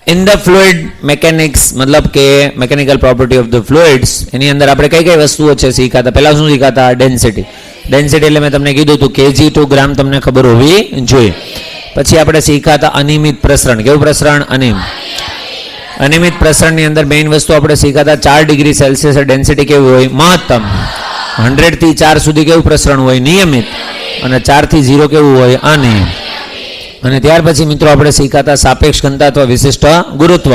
In the fluid mechanics मतलब के mechanical property of the fluids any अंदर આપણે કઈ કઈ વસ્તુઓ છે શીખાતા પહેલા શું શીખાતા ડેન્સિટી એટલે મેં તમને કીધું હતું kg ટુ ગ્રામ તમને ખબર હોવી જોઈએ પછી આપણે શીખાતા અનિયમિત પ્રસરણ કેવું પ્રસરણ અનિયમિત પ્રસરણની અંદર મેઇન વસ્તુ આપણે શીખાતા 4 ડિગ્રી સેલ્સિયસ ડેન્સિટી કેવી હોય મહત્તમ 100 થી 4 સુધી કેવું પ્રસરણ હોય નિયમિત અને 4 થી 0 કેવું હોય અનિયમિત અને ત્યાર પછી મિત્રો આપણે શીખાતા સાપેક્ષ ઘનતા અથવા વિશિષ્ટ ગુરુત્વ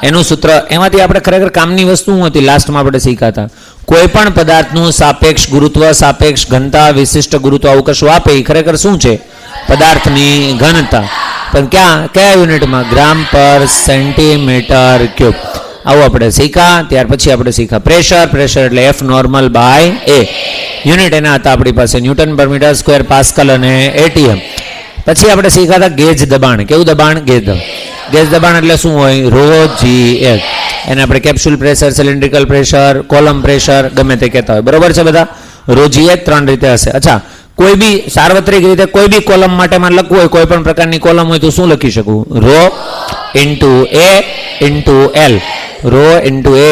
એનું સૂત્ર એમાંથી આપણે ખરેખર કામની વસ્તુ શું હતી લાસ્ટમાં આપણે શીખાતા કોઈ પણ પદાર્થનું સાપેક્ષ ગુરુત્વ સાપેક્ષ ઘનતા વિશિષ્ટ ગુરુત્વ આવું કશું આપે એ ખરેખર શું છે પદાર્થની ઘનતા પણ કયા યુનિટમાં ગ્રામ પર સેન્ટીમીટર ક્યુબ આવું આપણે શીખા ત્યાર પછી આપણે શીખા પ્રેશર એટલે F normal by A unit એના હતા આપણી પાસે newton per metre square pascal અને ATM પછી આપણે શીખાતા ગેજ દબાણ કેવું દબાણ ગેજ દબાણ એટલે શું હોય ρgh એને આપણે capsule pressure cylindrical pressure column pressure ગમે તે કહેતા હોય બરોબર છે બધા ρgh 3 રીતે હશે અચ્છા કોઈ બી સાર્વત્રિક રીતે કોઈ બી કોલમ માટે માં લખવું હોય કોઈ પણ પ્રકારની કોલમ હોય તો શું લખી શકું ρ * a * l ρ * a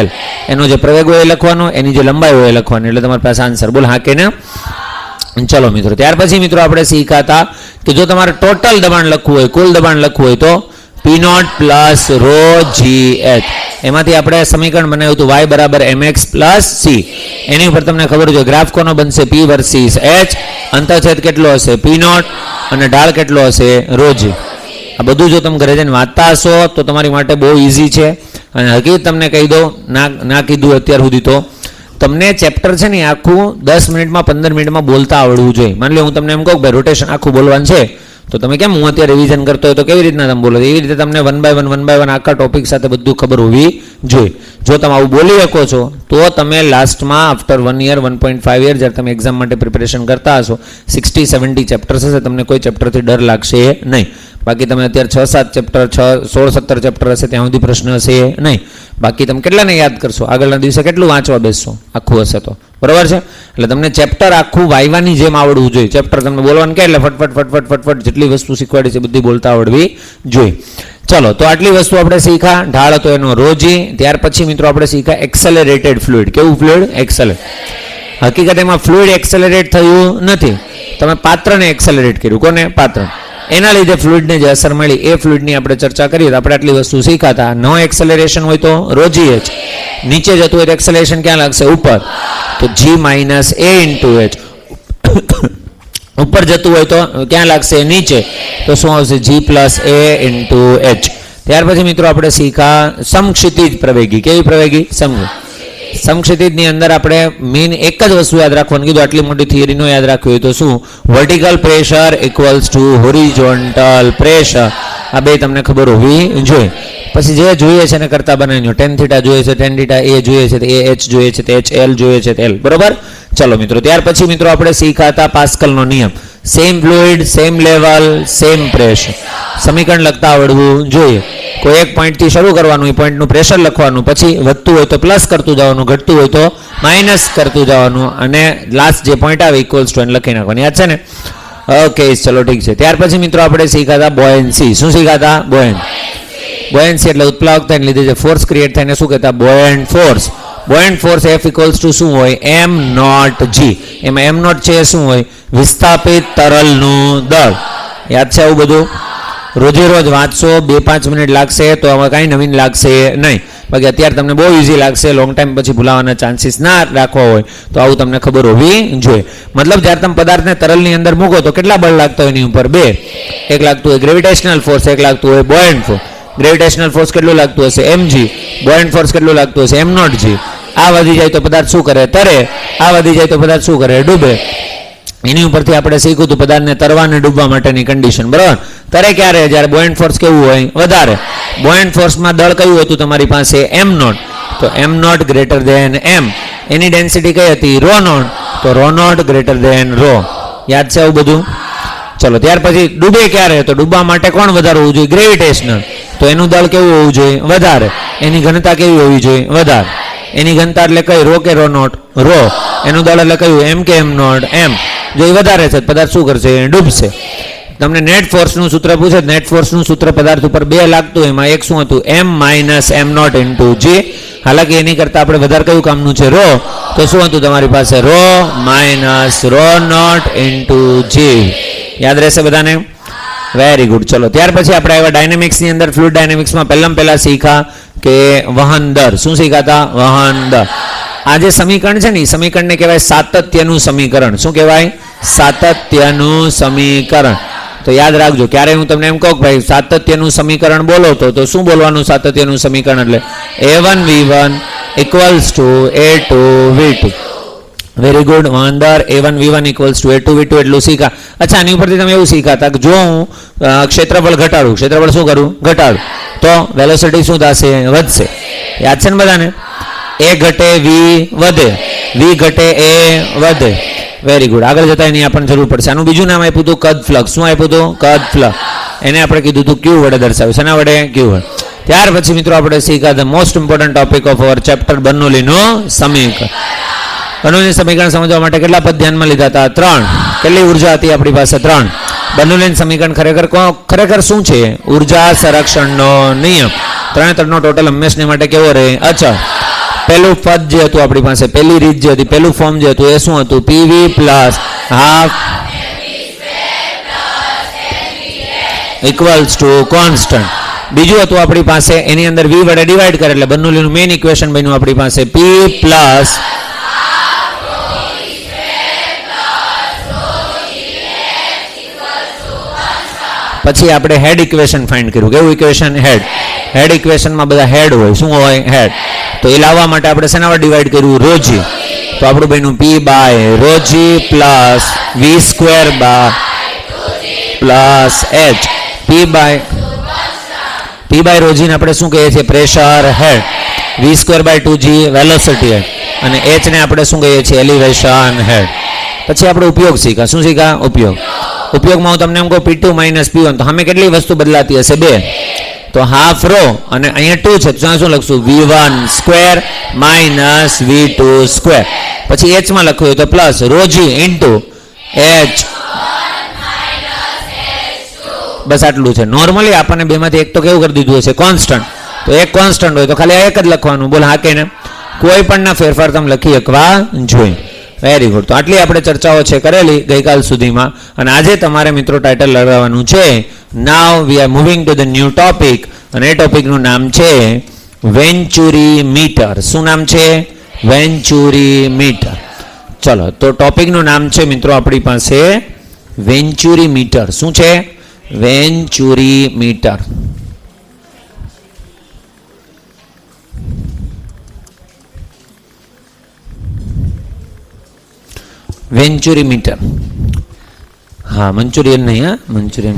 * l એનો જે પ્રવેગ હોય એ લખવાનો એની જે લંબાઈ હોય એ લખવાની એટલે તમારી પાસે આન્સર બોલ હા કે ના ચલો મિત્રો ત્યાર પછી મિત્રો આપણે શીખાતા કે જો તમારે ટોટલ દબાણ લખવું હોય કુલ દબાણ લખવું હોય તો P0 પ્લસ ρgh એમાંથી આપણે સમીકરણ બનાવ્યું હતું y બરાબર mx પ્લસ c એની ઉપર તમને ખબર છે ગ્રાફ કોનો બનશે p વર્સિસ h અંતરછેદ કેટલો હશે P0 અને ઢાળ કેટલો હશે ρg આ બધું જો તમે ઘરે જઈને વાંચતા હશો તો તમારી માટે બહુ ઈઝી છે અને હકીકત તમને કહી દો ના કીધું અત્યાર સુધી તો તમને ચેપ્ટર છે ને આખું 10 મિનિટમાં 15 મિનિટમાં બોલતા આવડવું જોઈએ માની લો હું તમને એમ કહું કે ભાઈ રોટેશન આખું બોલવાનું છે તો તમે કેમ હું અત્યારે રિવિઝન કરતો હોય તો કેવી રીતના તમે બોલો એવી રીતે તમને વન બાય વન આખા ટોપિક સાથે બધું ખબર હોવી જોઈએ જો તમે આવું બોલી શકો છો તો તમે લાસ્ટમાં આફ્ટર 1 યર 1.5 યર જ્યારે તમે એક્ઝામ માટે પ્રિપેરેશન કરતા હશો 60-70 ચેપ્ટર્સ હશે તમને કોઈ ચેપ્ટરથી ડર લાગશે નહીં બાકી તમે અત્યારે 6-7 ચેપ્ટર 16-17 ચેપ્ટર હશે ત્યાં સુધી પ્રશ્ન હશે નહીં બાકી તમે કેટલાને યાદ કરશો આગળના દિવસે કેટલું વાંચવા બેસશો આખું હશે તો બરાબર છે એટલે તમને ચેપ્ટર આખું વાયવાની જેમ આવડવું જોઈએ ચેપ્ટર તમને બોલવાનું કે એટલે ફટફટ જેટલી વસ્તુ શીખવાડી છે બધી બોલતા આવડવી જોઈએ ચલો તો આટલી વસ્તુ આપણે શીખા ઢાળ હતો એનો રોજી ત્યાર પછી મિત્રો આપણે શીખા એક્સેલરેટેડ ફ્લુઇડ કેવું ફ્લુઇડ એક્સેલરેટ હકીકત એમાં ફ્લુઇડ એક્સેલરેટ થયું નથી તમે પાત્રને એક્સેલરેટ કર્યું કોને પાત્ર એના લીધે ફ્લુઇડને જે અસર મળી એ ફ્લુઇડની આપણે ચર્ચા કરીએ તો આપણે આટલી વસ્તુ શીખાતા નો એક્સેલરેશન હોય તો ρgh નીચે જતું હોય તો એક્સેલરેશન ક્યાં લાગશે ઉપર તો g - a * h ઉપર જતું હોય તો ક્યાં લાગશે નીચે તો શું આવશે g + a * h ત્યાર પછી મિત્રો આપણે શીખા સમક્ષિતિજ પ્રવેગી કેવી પ્રવેગી સમક્ષિતિજની અંદર આપણે મેઇન એક જ વસ્તુ યાદ રાખવાનું કીધું આટલી મોટી થિયરી નો યાદ રાખવી હોય તો શું વર્ટિકલ પ્રેશર = હોરિઝોન્ટલ પ્રેશર આ બે તમને ખબર હોવી જોઈએ પછી જે જોઈએ છે એને કરતા બનાવીને tan θ જોઈએ છે tan θ a જોઈએ છે એ h જોઈએ છે તે h l જોઈએ છે તે l બરોબર ચલો મિત્રો ત્યાર પછી મિત્રો આપણે શીખાતા પાસ્કલનો નિયમ same fluid same level same pressure સમીકરણ લખતા આવડવું જોઈએ કોઈ એક પોઈન્ટથી શરૂ કરવાનું એ પોઈન્ટનું પ્રેશર લખવાનું પછી વધતું હોય તો પ્લસ કરતું જવાનું ઘટતું હોય તો માઇનસ કરતું જવાનું અને લાસ્ટ જે પોઈન્ટ આવે ઇક્વલ્સ ટુ એને લખી નાખવાનું યાદ છે ને ઓકે ચલો ઠીક છે ત્યાર પછી મિત્રો આપણે શીખાતા બોયન્સી શું શીખાતા બોયન્સી એટલે ઉત્પ્લાવકતાને લીધે જે ફોર્સ ક્રિએટ થાય એને શું કહેતા બોયન્ટ ફોર્સ F = શું હોય m0 g એમાં m0 છે શું હોય વિસ્થાપિત તરલનું દળ યાદ છે આવું બધું રોજે રોજ વાંચશો 2-5 મિનિટ લાગશે તો આમાં કાંઈ નવીન લાગશે નહીં બાકી અત્યારે તમને બહુ ઇઝી લાગશે લોંગ ટાઈમ પછી ભૂલાવાના ચાન્સીસ ના રાખવા હોય તો આવું તમને ખબર હોવી જોઈએ મતલબ જ્યારે તમે પદાર્થને તરલની અંદર મૂકો તો કેટલા બળ લાગતા હોય એની ઉપર બે એક લાગતું હોય ગ્રેવિટેશનલ ફોર્સ એક લાગતું હોય બોયન્ટ ફોર્સ ગ્રેવિટેશનલ ફોર્સ કેટલું લાગતું હશે mg બોયન્ટ ફોર્સ કેટલું લાગતું હશે m0 g આ વધી જાય તો પદાર્થ શું કરે તરે આ વધી જાય તો પદાર્થ શું કરે ડૂબે એની ઉપરથી આપણે શીખ્યું હતું પદાર્થને તરવા અને ડૂબવા માટેની કન્ડિશન બરાબર તરે ક્યારે જ્યારે બોયન્ટ ફોર્સ કેવું હોય વધારે બોયન્ટ ફોર્સમાં દળ કયું હતું તમારી પાસે m0 તો m0 > m એની ડેન્સિટી કઈ હતી ρ0 તો ρ0 > ρ યાદ છે આવું બધું ચલો ત્યાર પછી ડૂબે ક્યારે તો ડૂબવા માટે કોણ વધારે હોવું જોઈએ ગ્રેવિટેશનલ તો એનું દળ કેવું હોવું જોઈએ વધારે એની ઘનતા કેવી હોવી જોઈએ વધારે એની ઘનતા એટલે કઈ ρ કે ρ0 ρ એનું દળ એટલે કયું m કે m0 m જો એ વધારે છે પદાર્થ શું કરશે ડૂબશે તમને નેટ ફોર્સનું સૂત્ર પૂછે, નેટ ફોર્સનું સૂત્ર પદાર્થ ઉપર 2 લાગતું, એમાં એક શું હતું, m minus m naught into g. હાલાકી એની કરતાં આપણે વધારે કયું કામનું છે, રો, તો શું હતું તમારી પાસે, rho minus rho naught into g. યાદ રહેશે બધાને? Very good. ચલો ત્યાર પછી આપણે આવ્યા ડાયનેમિક્સની અંદર. ફ્લુઇડ ડાયનેમિક્સમાં પહેલા શીખા કે વહન દર. શું શીખાતા? વહન દર. આ જે સમીકરણ છે ને, એ સમીકરણને કહેવાય સાતત્યનું સમીકરણ. શું કહેવાય? સાતત્યનું સમીકરણ. તો યાદ રાખજો, ક્યારે હું તમને એમ કહું કે ભાઈ સાતત્યનું સમીકરણ બોલો તો શું બોલવાનું? સાતત્યનું સમીકરણ એટલે a1v1 equals to a2v2. Very good. વહન દર a1v1 ઇક્વલ્સ ટુ a2v2 એટલું શીખા. અચ્છા, આની ઉપરથી તમે એવું શીખાતા કે જો હું ક્ષેત્રફળ ઘટાડું, ક્ષેત્રફળ શું કરું? ઘટાડું, તો વેલોસિટી શું થશે? વધશે. યાદ છે ને બધાને? a ઘટે v વધે, v ઘટે a વધે. Very good. આગળ જતા એની આપણને જરૂર પડશે. આનું બીજું નામ આપ્યું હતું કદ ફ્લક્સ. શું આપ્યું હતું? કદ ફ્લક્સ. એને આપણે કીધું હતું ક્યુ વડે દર્શાવ્યું. શેના વડે? ક્યુ વડે. ત્યાર પછી મિત્રો આપણે શીખ્યા the most important topic of our chapter, બર્નોલીનું સમીકરણ. બર્નોલીનું સમીકરણ સમજવા માટે કેટલા પદ ધ્યાનમાં લીધા હતા? 3. કેટલી ઉર્જા હતી આપણી પાસે? 3. બર્નોલીનું સમીકરણ ખરેખર શું છે? ઉર્જા સંરક્ષણનો નિયમ. 3 નો ટોટલ હંમેશને માટે કેવો રહે? અચળ. પહેલું પદ જે હતું આપણી પાસે, પહેલી રીત જે હતી, પહેલું ફોર્મ જે હતું, એ શું હતું? PV plus half equals to constant. બીજું હતું આપણી પાસે, એની અંદર V વડે ડિવાઈડ કરે એટલે બર્નોલીનું મેઇન ઇક્વેશન બન્યું આપણી પાસે P પ્લસ પછી આપણે હેડ ઇક્વેશન ફાઇન્ડ કર્યું. કેવું ઇક્વેશન? હેડ ઇક્વેશનમાં બધા હેડ હોય. શું હોય? હેડ. તો એ લાવવા માટે આપણે શેના વડે ડિવાઈડ કર્યું? રોજી. તો આપણું બન્યું P by rho g plus V square by plus H. P by રોજીને આપણે શું કહીએ છીએ? Pressure head. V square by 2G velocity head. અને H ને આપણે શું કહીએ છીએ? Elevation head. પછી આપણે ઉપયોગ શીખા. શું શીખા? ઉપયોગમાં હું તમને એમ કહું P2 માઇનસ P1, તો સામે કેટલી વસ્તુ બદલાતી હશે? 2. તો હાફ રો અને અહીંયા 2 છે, તો શું લખશું? V1 square minus V2 square. પછી H માં લખવું હોય તો પ્લસ રોજી ઇન્ટુ H. બસ આટલું છે. નોર્મલી આપણને બેમાંથી એક તો કેવું કરી દીધું હશે? કોન્સ્ટન્ટ. તો એક કોન્સ્ટન્ટ હોય તો ખાલી આ એક જ લખવાનું. બોલ હા કે ને? કોઈ પણ ના ફેરફાર તમે લખી શકવા જોઈએ. Very good. તો આટલી આપણે ચર્ચાઓ છે કરેલી ગઈકાલ સુધીમાં, અને આજે તમારે મિત્રો ટાઇટલ લગાવવાનું છે now we are moving to the new topic, અને એ ટોપિકનું નામ છે વેન્ચુરી મીટર. શું નામ છે? વેન્ચુરી મીટર. ચલો, તો ટોપિકનું નામ છે મિત્રો આપણી પાસે વેન્ચુરી મીટર. શું છે? વેન્ચુરી મીટર. Venturi metre. હા, મંચુરિયન નહીં. હા, મંચુરિયન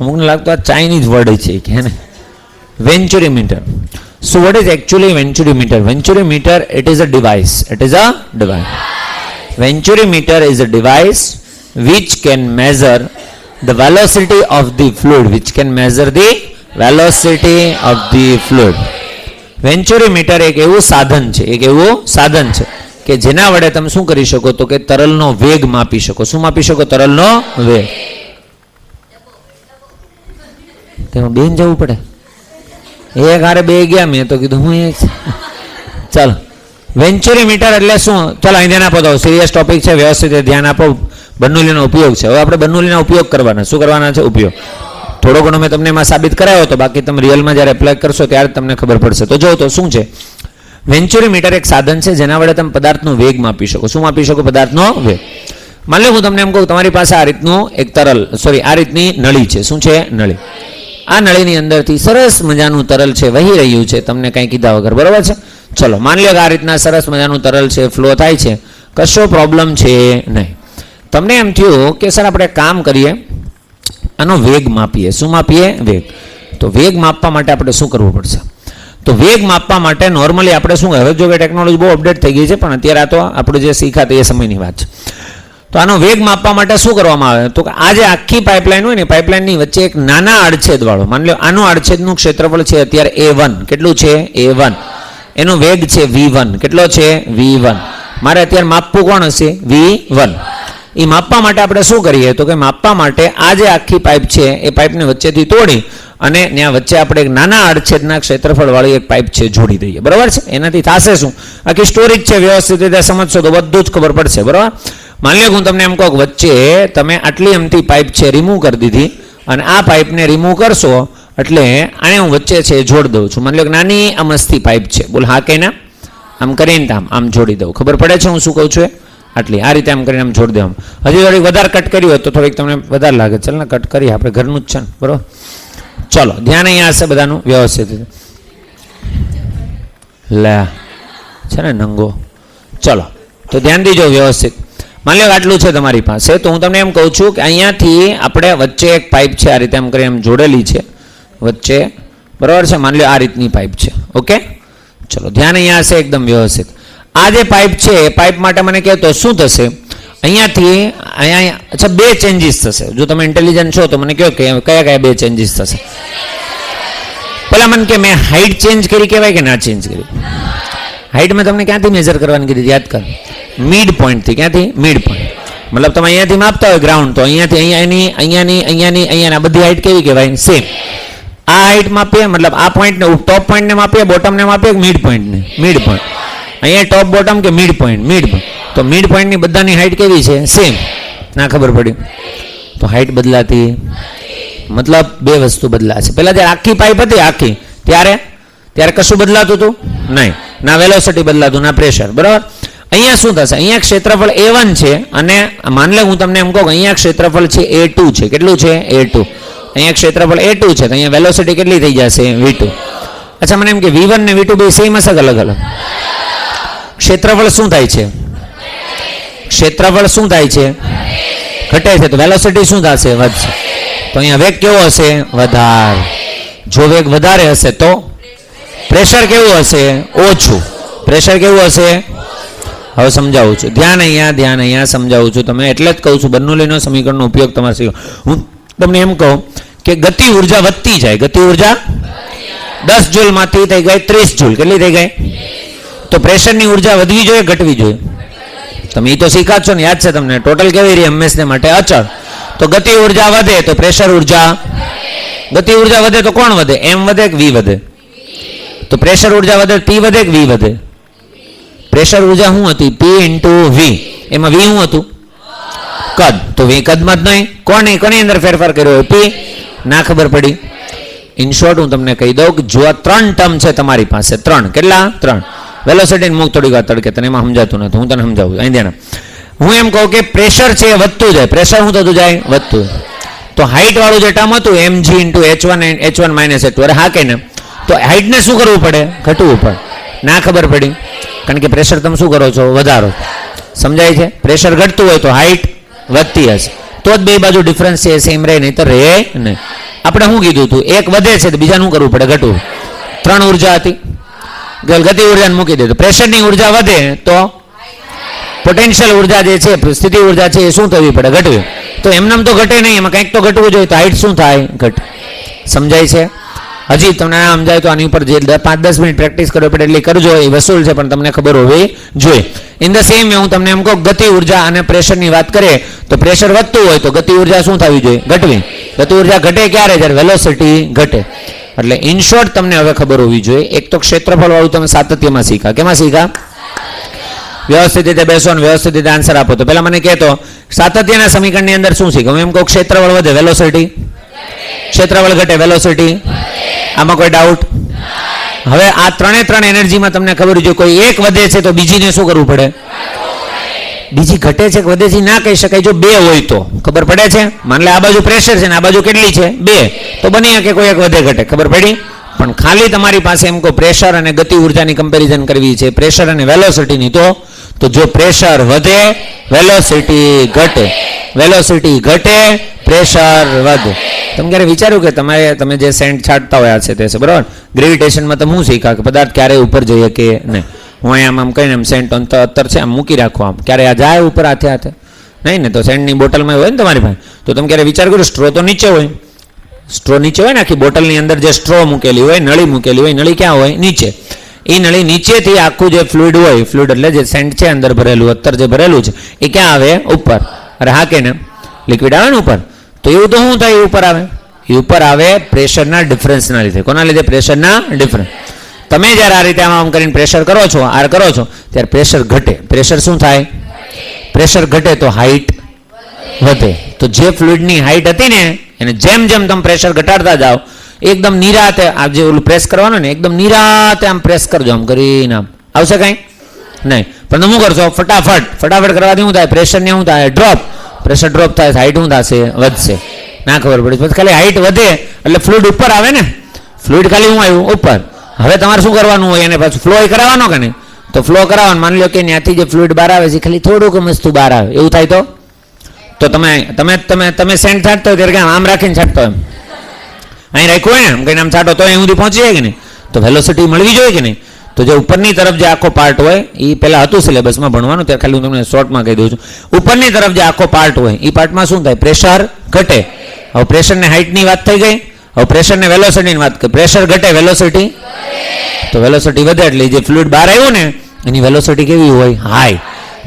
અમુકને લાગતું આ ચાઇનીઝ વર્ડ છે કે ને. Venturi meter. So what is actually venturi meter? Venturi meter, it is a device. Venturi meter is a device which can measure the velocity of the fluid. Venturi meter એક એવું સાધન છે કે જેના વડે તમે શું કરી શકો? તો કે તરલનો વેગ માપી શકો. શું માપી શકો? તરલનો વેગ. તેમાં બેન જવું પડે. એક હારે બે ગયા, મેં તો કીધું હું એક. ચાલો, વેન્ચુરી મીટર એટલે શું? ચાલો અહીં ધ્યાન આપો. તો સિરિયસ ટોપિક છે, વ્યવસ્થિત ધ્યાન આપો. બર્નોલીનો ઉપયોગ છે. હવે આપણે બર્નોલીના ઉપયોગ કરવાના. શું કરવાના છે? ઉપયોગ. થોડો ઘણો મેં તમને એમાં સાબિત કરાયો હતો, બાકી તમે રિયલમાં જ્યારે એપ્લાય કરશો ત્યારે તમને ખબર પડશે. તો જો તો શું છે? વેન્ચુરી મીટર એક સાધન છે જેના વડે તમે પદાર્થનો વેગ માપી શકો. શું માપી શકો? પદાર્થનો વેગ. માની લો હું તમને એમ કહું તમારી પાસે આ રીતનું એક આ રીતની નળી છે. શું છે? નળી. આ નળીની અંદરથી સરસ મજાનું તરલ છે વહી રહ્યું છે, તમને કંઈ કીધા વગર. બરોબર છે? ચલો, માની લો કે આ રીતના સરસ મજાનું તરલ છે, ફ્લો થાય છે, કશો પ્રોબ્લેમ છે નહીં. તમને એમ થયું કે સર આપણે કામ કરીએ, આનો વેગ માપીએ. શું માપીએ? વેગ. તો વેગ માપવા માટે આપણે શું કરવું પડશે? તો વેગ માપવા માટે નોર્મલી આપણે શું, હવે જો કે ટેકનોલોજી બહુ અપડેટ થઈ ગઈ છે, પણ અત્યારે આ તો આપણે જે શીખાતા એ સમયની વાત છે. તો આનો વેગ માપવા માટે શું કરવામાં આવે? તો આ જે આખી પાઇપલાઇન હોય ને, પાઇપલાઇનની વચ્ચે એક નાના આડછેદવાળો, માની લો આનું આડછેદનું ક્ષેત્રફળ છે અત્યારે A1. કેટલું છે? A1. એનો વેગ છે V1. કેટલો છે? V1. મારે અત્યારે માપવું કોણ હશે? V1. એ માપવા માટે આપણે શું કરીએ તો કે માપવા માટે આ જે આખી પાઇપ છે એ પાઇપને વચ્ચેથી તોડી અને ત્યાં વચ્ચે આપણે એક નાના આડછેદના ક્ષેત્રફળવાળી એક પાઇપ છે જોડી દઈએ, બરાબર છે. એનાથી થશે શું, આખી સ્ટોરી છે, વ્યવસ્થિત રીતે સમજશો તો બધું જ ખબર પડશે, બરાબર. માની લો હું તમને એમ કહું વચ્ચે તમે આટલી અમથી પાઇપ છે રીમૂવ કરી દીધી અને આ પાઇપને રીમૂવ કરશો એટલે આને હું વચ્ચે છે જોડી દઉં છું. માની લો કે નાની અમસ્તી પાઇપ છે, બોલ હા કે ના, આમ કરીને આમ જોડી દઉં, ખબર પડે છે હું શું કહું છું? આટલી આ રીતે આમ કરીને આમ જોડી દેવાનું. હજી થોડીક વધારે કટ કરી હોય તો થોડીક તમને વધારે લાગે, ચાલ ને કટ કરીએ, આપણે ઘરનું જ છે ને, બરાબર. ચલો ધ્યાન અહીંયા હશે બધાનું વ્યવસ્થિત લે છે ને નંગો. ચલો તો ધ્યાન દીજો વ્યવસ્થિત. માની લો આટલું છે તમારી પાસે, તો હું તમને એમ કહું છું કે અહીંયાથી આપણે વચ્ચે એક પાઇપ છે આ રીતે આમ કરી એમ જોડેલી છે વચ્ચે, બરાબર છે. માની લો આ રીતની પાઇપ છે, ઓકે. ચલો ધ્યાન અહીંયા હશે એકદમ વ્યવસ્થિત. આ જે પાઇપ છે એ પાઇપ માટે મને કહે તો શું થશે, અહીંયાથી અહીંયા અચ્છા બે ચેન્જીસ થશે. જો તમે ઇન્ટેલિજન્ટ છો તો મને કહો કે કયા કયા બે ચેન્જીસ થશે. પેલા મને કે મેં હાઇટ ચેન્જ કરી કહેવાય કે ના ચેન્જ કરી? હાઇટ મેં તમને ક્યાંથી મેજર કરવાની કીધી યાદ કર, મિડ પોઈન્ટથી. ક્યાંથી? Mid point. મતલબ તમે અહીંયાથી માપતા હોય ગ્રાઉન્ડ, તો અહીંયાથી અહીંયા બધી હાઇટ કેવી કહેવાય? સેમ. આ હાઇટ માપીએ મતલબ આ પોઈન્ટને ટોપ પોઈન્ટને માપીએ, બોટમને માપીએ, મિડ પોઈન્ટને? Mid point. અહીંયા ટોપ બોટમ કે મિડ પોઈન્ટ? Mid point. તો મિડ પોઈન્ટની બધાની હાઇટ કેવી છે? સેમ. ના ખબર પડી તો હાઇટ બદલાતી, મતલબ બે વસ્તુ બદલાશે. પહેલા જ્યારે આખી પાઇપ હતી આખી ત્યારે કશું બદલાતું હતું નહીં, ના વેલોસિટી બદલાતું ના પ્રેશર, બરાબર. અહીંયા શું થશે, અહીંયા ક્ષેત્રફળ A1 છે અને માની લે હું તમને એમ કહું કે અહીંયા ક્ષેત્રફળ છે A2 છે. કેટલું છે? A2. અહીંયા ક્ષેત્રફળ A2 છે તો અહીંયા વેલોસિટી કેટલી થઈ જશે? V2. અચ્છા મને એમ કે V1 ને V2 બે સેમ હશે કે અલગ અલગ? ક્ષેત્રફળ શું થાય છે? ક્ષેત્રફળ શું થાય છે? ઘટે છે. તો વેલોસિટી શું થશે? વધશે. તો અહીંયા વેગ કેવો હશે? વધારે. જો વેગ વધારે હશે તો પ્રેશર કેવું હશે? ઓછું. પ્રેશર કેવું હશે? હવે સમજાવું છું, ધ્યાન અહીંયા સમજાવું છું. તમે એટલે જ કહું છું બર્નોલીનો સમીકરણનો ઉપયોગ તમારે શીખો. હું તમને એમ કહું કે ગતિ ઉર્જા વધતી જાય, ગતિ ઉર્જા 10 જૂલમાંથી થઈ ગઈ 30 જૂલ. કેટલી થઈ ગઈ? તો પ્રેશરની ઉર્જા વધવી જોઈએ ઘટવી જોઈએ? તમે એ તો શીખા છો ને, યાદ છે તમને? ટોટલ કેવી રહી હંમેશને માટે? અચળ. તો ગતિ ઉર્જા વધે તો પ્રેશર ઉર્જા, ગતિ ઉર્જા વધે તો કોણ વધે? M વધે કે V વધે? તો પ્રેશર ઉર્જા વધે P વધે કે V વધે? પ્રેશર ઉર્જા શું હતી? P into V. એમાં V શું હતું? કદ. તો V કદમાં જ નહીં, કોની અંદર ફેરફાર કર્યો હોય? P. ના ખબર પડી? ઇન શોર્ટ હું તમને કહી દઉં કે જો આ 3 ટર્મ છે તમારી પાસે, 3 કેટલા? 3. વેલોસિટી મૂક થોડીક વાર તડકે, તને એમાં સમજાતું નથી, હું તને સમજાવું. અહીં ધ્યાન. હું એમ કહું કે પ્રેશર છે વધતું જાય, પ્રેશર શું થતું જાય? વધતું. તો હાઇટ વાળું જે ટર્મ હતું mg into h1 minus h2, અરે હા કે ને? તો હાઇટને શું કરવું પડે? ઘટવું પડે. ના ખબર પડી? કારણ કે પ્રેશર તમે શું કરો છો? વધારો. સમજાય છે? પ્રેશર ઘટતું હોય તો હાઇટ વધતી હશે, તો જ બે બાજુ ડિફરન્સ છે સેમ રહે, નહીં તો રહે નહીં. આપણે શું કીધું હતું? એક વધે છે તો બીજાનું શું કરવું પડે? ઘટવું. 3 ઉર્જા હતી, ગતિ ઉર્જાને મૂકી દે. તો પ્રેશરની ઉર્જા વધે તો પોટેન્શિયલ ઉર્જા જે છે, સ્થિતિ ઉર્જા છે એ શું થવી પડે? ઘટવી. તો એમનામ તો ઘટે નહીં, એમાં કંઈક તો ઘટવું જોઈએ. તો હાઇટ શું થાય? ઘટે. સમજાય છે? હજી તમને ના સમજાય તો આની ઉપર જે 5-10 મિનિટ પ્રેક્ટિસ કરવી પડે એટલી કરજો, એ વસૂલ છે પણ તમને ખબર હોવી જોઈએ. ઇન ધ સેમ વે હું તમને એમ કહું ગતિ ઉર્જા અને પ્રેશરની વાત કરીએ તો પ્રેશર વધતું હોય તો ગતિ ઉર્જા શું થવી જોઈએ? ઘટવી. ગતિ ઉર્જા ઘટે ક્યારે? જ્યારે વેલોસિટી ઘટે. એટલે ઇન શોર્ટ તમને હવે ખબર હોવી જોઈએ. એક તો ક્ષેત્રફળ વાળું તમે સાતત્યમાં શીખા. કેમાં શીખા? વ્યવસ્થિત રીતે બેસો અને વ્યવસ્થિત રીતે આન્સર આપો. તો પહેલા મને કહેતો સાતત્યના સમીકરણની અંદર શું શીખો? હું એમ કહું ક્ષેત્રફળ વધે, વેલોસિટી, ક્ષેત્રફળ ઘટે, વેલોસિટી. આમાં કોઈ ડાઉટ? હવે આ 3 એનર્જીમાં તમને ખબર છે કોઈ એક વધે છે તો બીજીને શું કરવું પડે? બીજી ઘટે છે કે વધે છે ના કહી શકાય. જો 2 હોય તો ખબર પડે છે. માન લે આ બાજુ પ્રેશર છે ને આ બાજુ કેટલી છે? 2. તો બની શકે કોઈ એક વધે ઘટે. ખબર પડી? પણ ખાલી તમારી પાસે એમ કહો પ્રેશર અને ગતિ ઉર્જાની કમ્પેરિઝન કરવી છે, પ્રેશર અને વેલોસિટીની, તો જો પ્રેશર વધે વેલોસિટી ઘટે, વેલોસિટી ઘટે પ્રેશર વધે. તમે ક્યારે વિચાર્યું કે તમે જે સેન્ટ છાંટતા હોય છે તે છે બરાબર? ગ્રેવિટેશનમાં તમે શું શીખા કે પદાર્થ ક્યારેય ઉપર જઈએ કે નહીં? હું અહીંયા આમ કહીને આમ સેન્ટ અંતર છે આમ મૂકી રાખો, આમ ક્યારે આ જાય ઉપર હાથે નહીં ને? તો સેન્ટની બોટલમાં હોય ને તમારી પાસે, તો તમે ક્યારે વિચાર કરો સ્ટ્રો તો નીચે હોય, સ્ટ્રો નીચે હોય ને, આખી બોટલની અંદર જે સ્ટ્રો મૂકેલી હોય, નળી મૂકેલી હોય, નળી ક્યાં હોય? નીચે. એ નળી નીચેથી આખું જે ફ્લુઇડ હોય, ફ્લુઇડ એટલે જે સેન્ટ છે અંદર ભરેલું, અત્તર જે ભરેલું છે એ ક્યાં આવે? ઉપર. અરે હા કે ને, લિક્વિડ આવે ને ઉપર, તો એવું તો શું થાય? એ ઉપર આવે, એ ઉપર આવે પ્રેશરના ડિફરન્સના લીધે. કોના લીધે? પ્રેશરના ડિફરન્સ. તમે જ્યારે આ રીતે આમ કરીને પ્રેશર કરો છો, આર કરો છો, ત્યારે પ્રેશર ઘટે. પ્રેશર શું થાય? પ્રેશર ઘટે તો હાઈટ વધે. તો જે ફ્લુઇડની હાઈટ હતી ને એને જેમ જેમ તમે પ્રેશર ઘટાડતા જાઓ, એકદમ નિરાતે આ જે ઓલું પ્રેસ કરવાનું ને, એકદમ નિરાતે આમ પ્રેસ કરજો, આમ કરીને આમ આવશે કાંઈ નહીં. પણ તમે શું કરશો? ફટાફટ કરવાથી શું થાય? પ્રેશરને શું થાય? ડ્રોપ. પ્રેશર ડ્રોપ થાય, હાઈટ શું થશે? વધશે. ના ખબર પડી. પછી ખાલી હાઈટ વધે એટલે ફ્લુઇડ ઉપર આવે ને, ફ્લુઇડ ખાલી શું આવ્યું? ઉપર. હવે તમારે શું કરવાનું હોય? એને પાછું ફ્લો કરાવવાનો કે નહીં? તો ફ્લો કરાવવાનું. માની લો કે ત્યાંથી જે ફ્લુઇડ બહાર આવે છે ખાલી થોડુંક મસ્તું બહાર આવે, એવું થાય તો તમે સેન્ટ છાંટતો હોય ત્યારે આમ રાખીને છાંટતો એમ અહીં રાખ્યું હોય ને, એમ કહીને આમ છાંટો તો અહીં સુધી પહોંચી જાય કે નહીં? તો વેલોસિટી મળવી જોઈએ કે નહીં? તો જે ઉપરની તરફ જે આખો પાર્ટ હોય એ પહેલાં હતું સિલેબસમાં ભણવાનું, ત્યારે ખાલી હું તમને શોર્ટમાં કહી દઉં છું. ઉપરની તરફ જે આખો પાર્ટ હોય એ પાર્ટમાં શું થાય? પ્રેશર ઘટે. હવે પ્રેશરને હાઇટની વાત થઈ ગઈ, હવે પ્રેશરને વેલોસિટીની વાત કરી. પ્રેશર ઘટે, વેલોસિટી તો વેલોસિટી વધે એટલે જે ફ્લુઇડ બહાર આવ્યું ને એની વેલોસિટી કેવી હોય? હાઈ.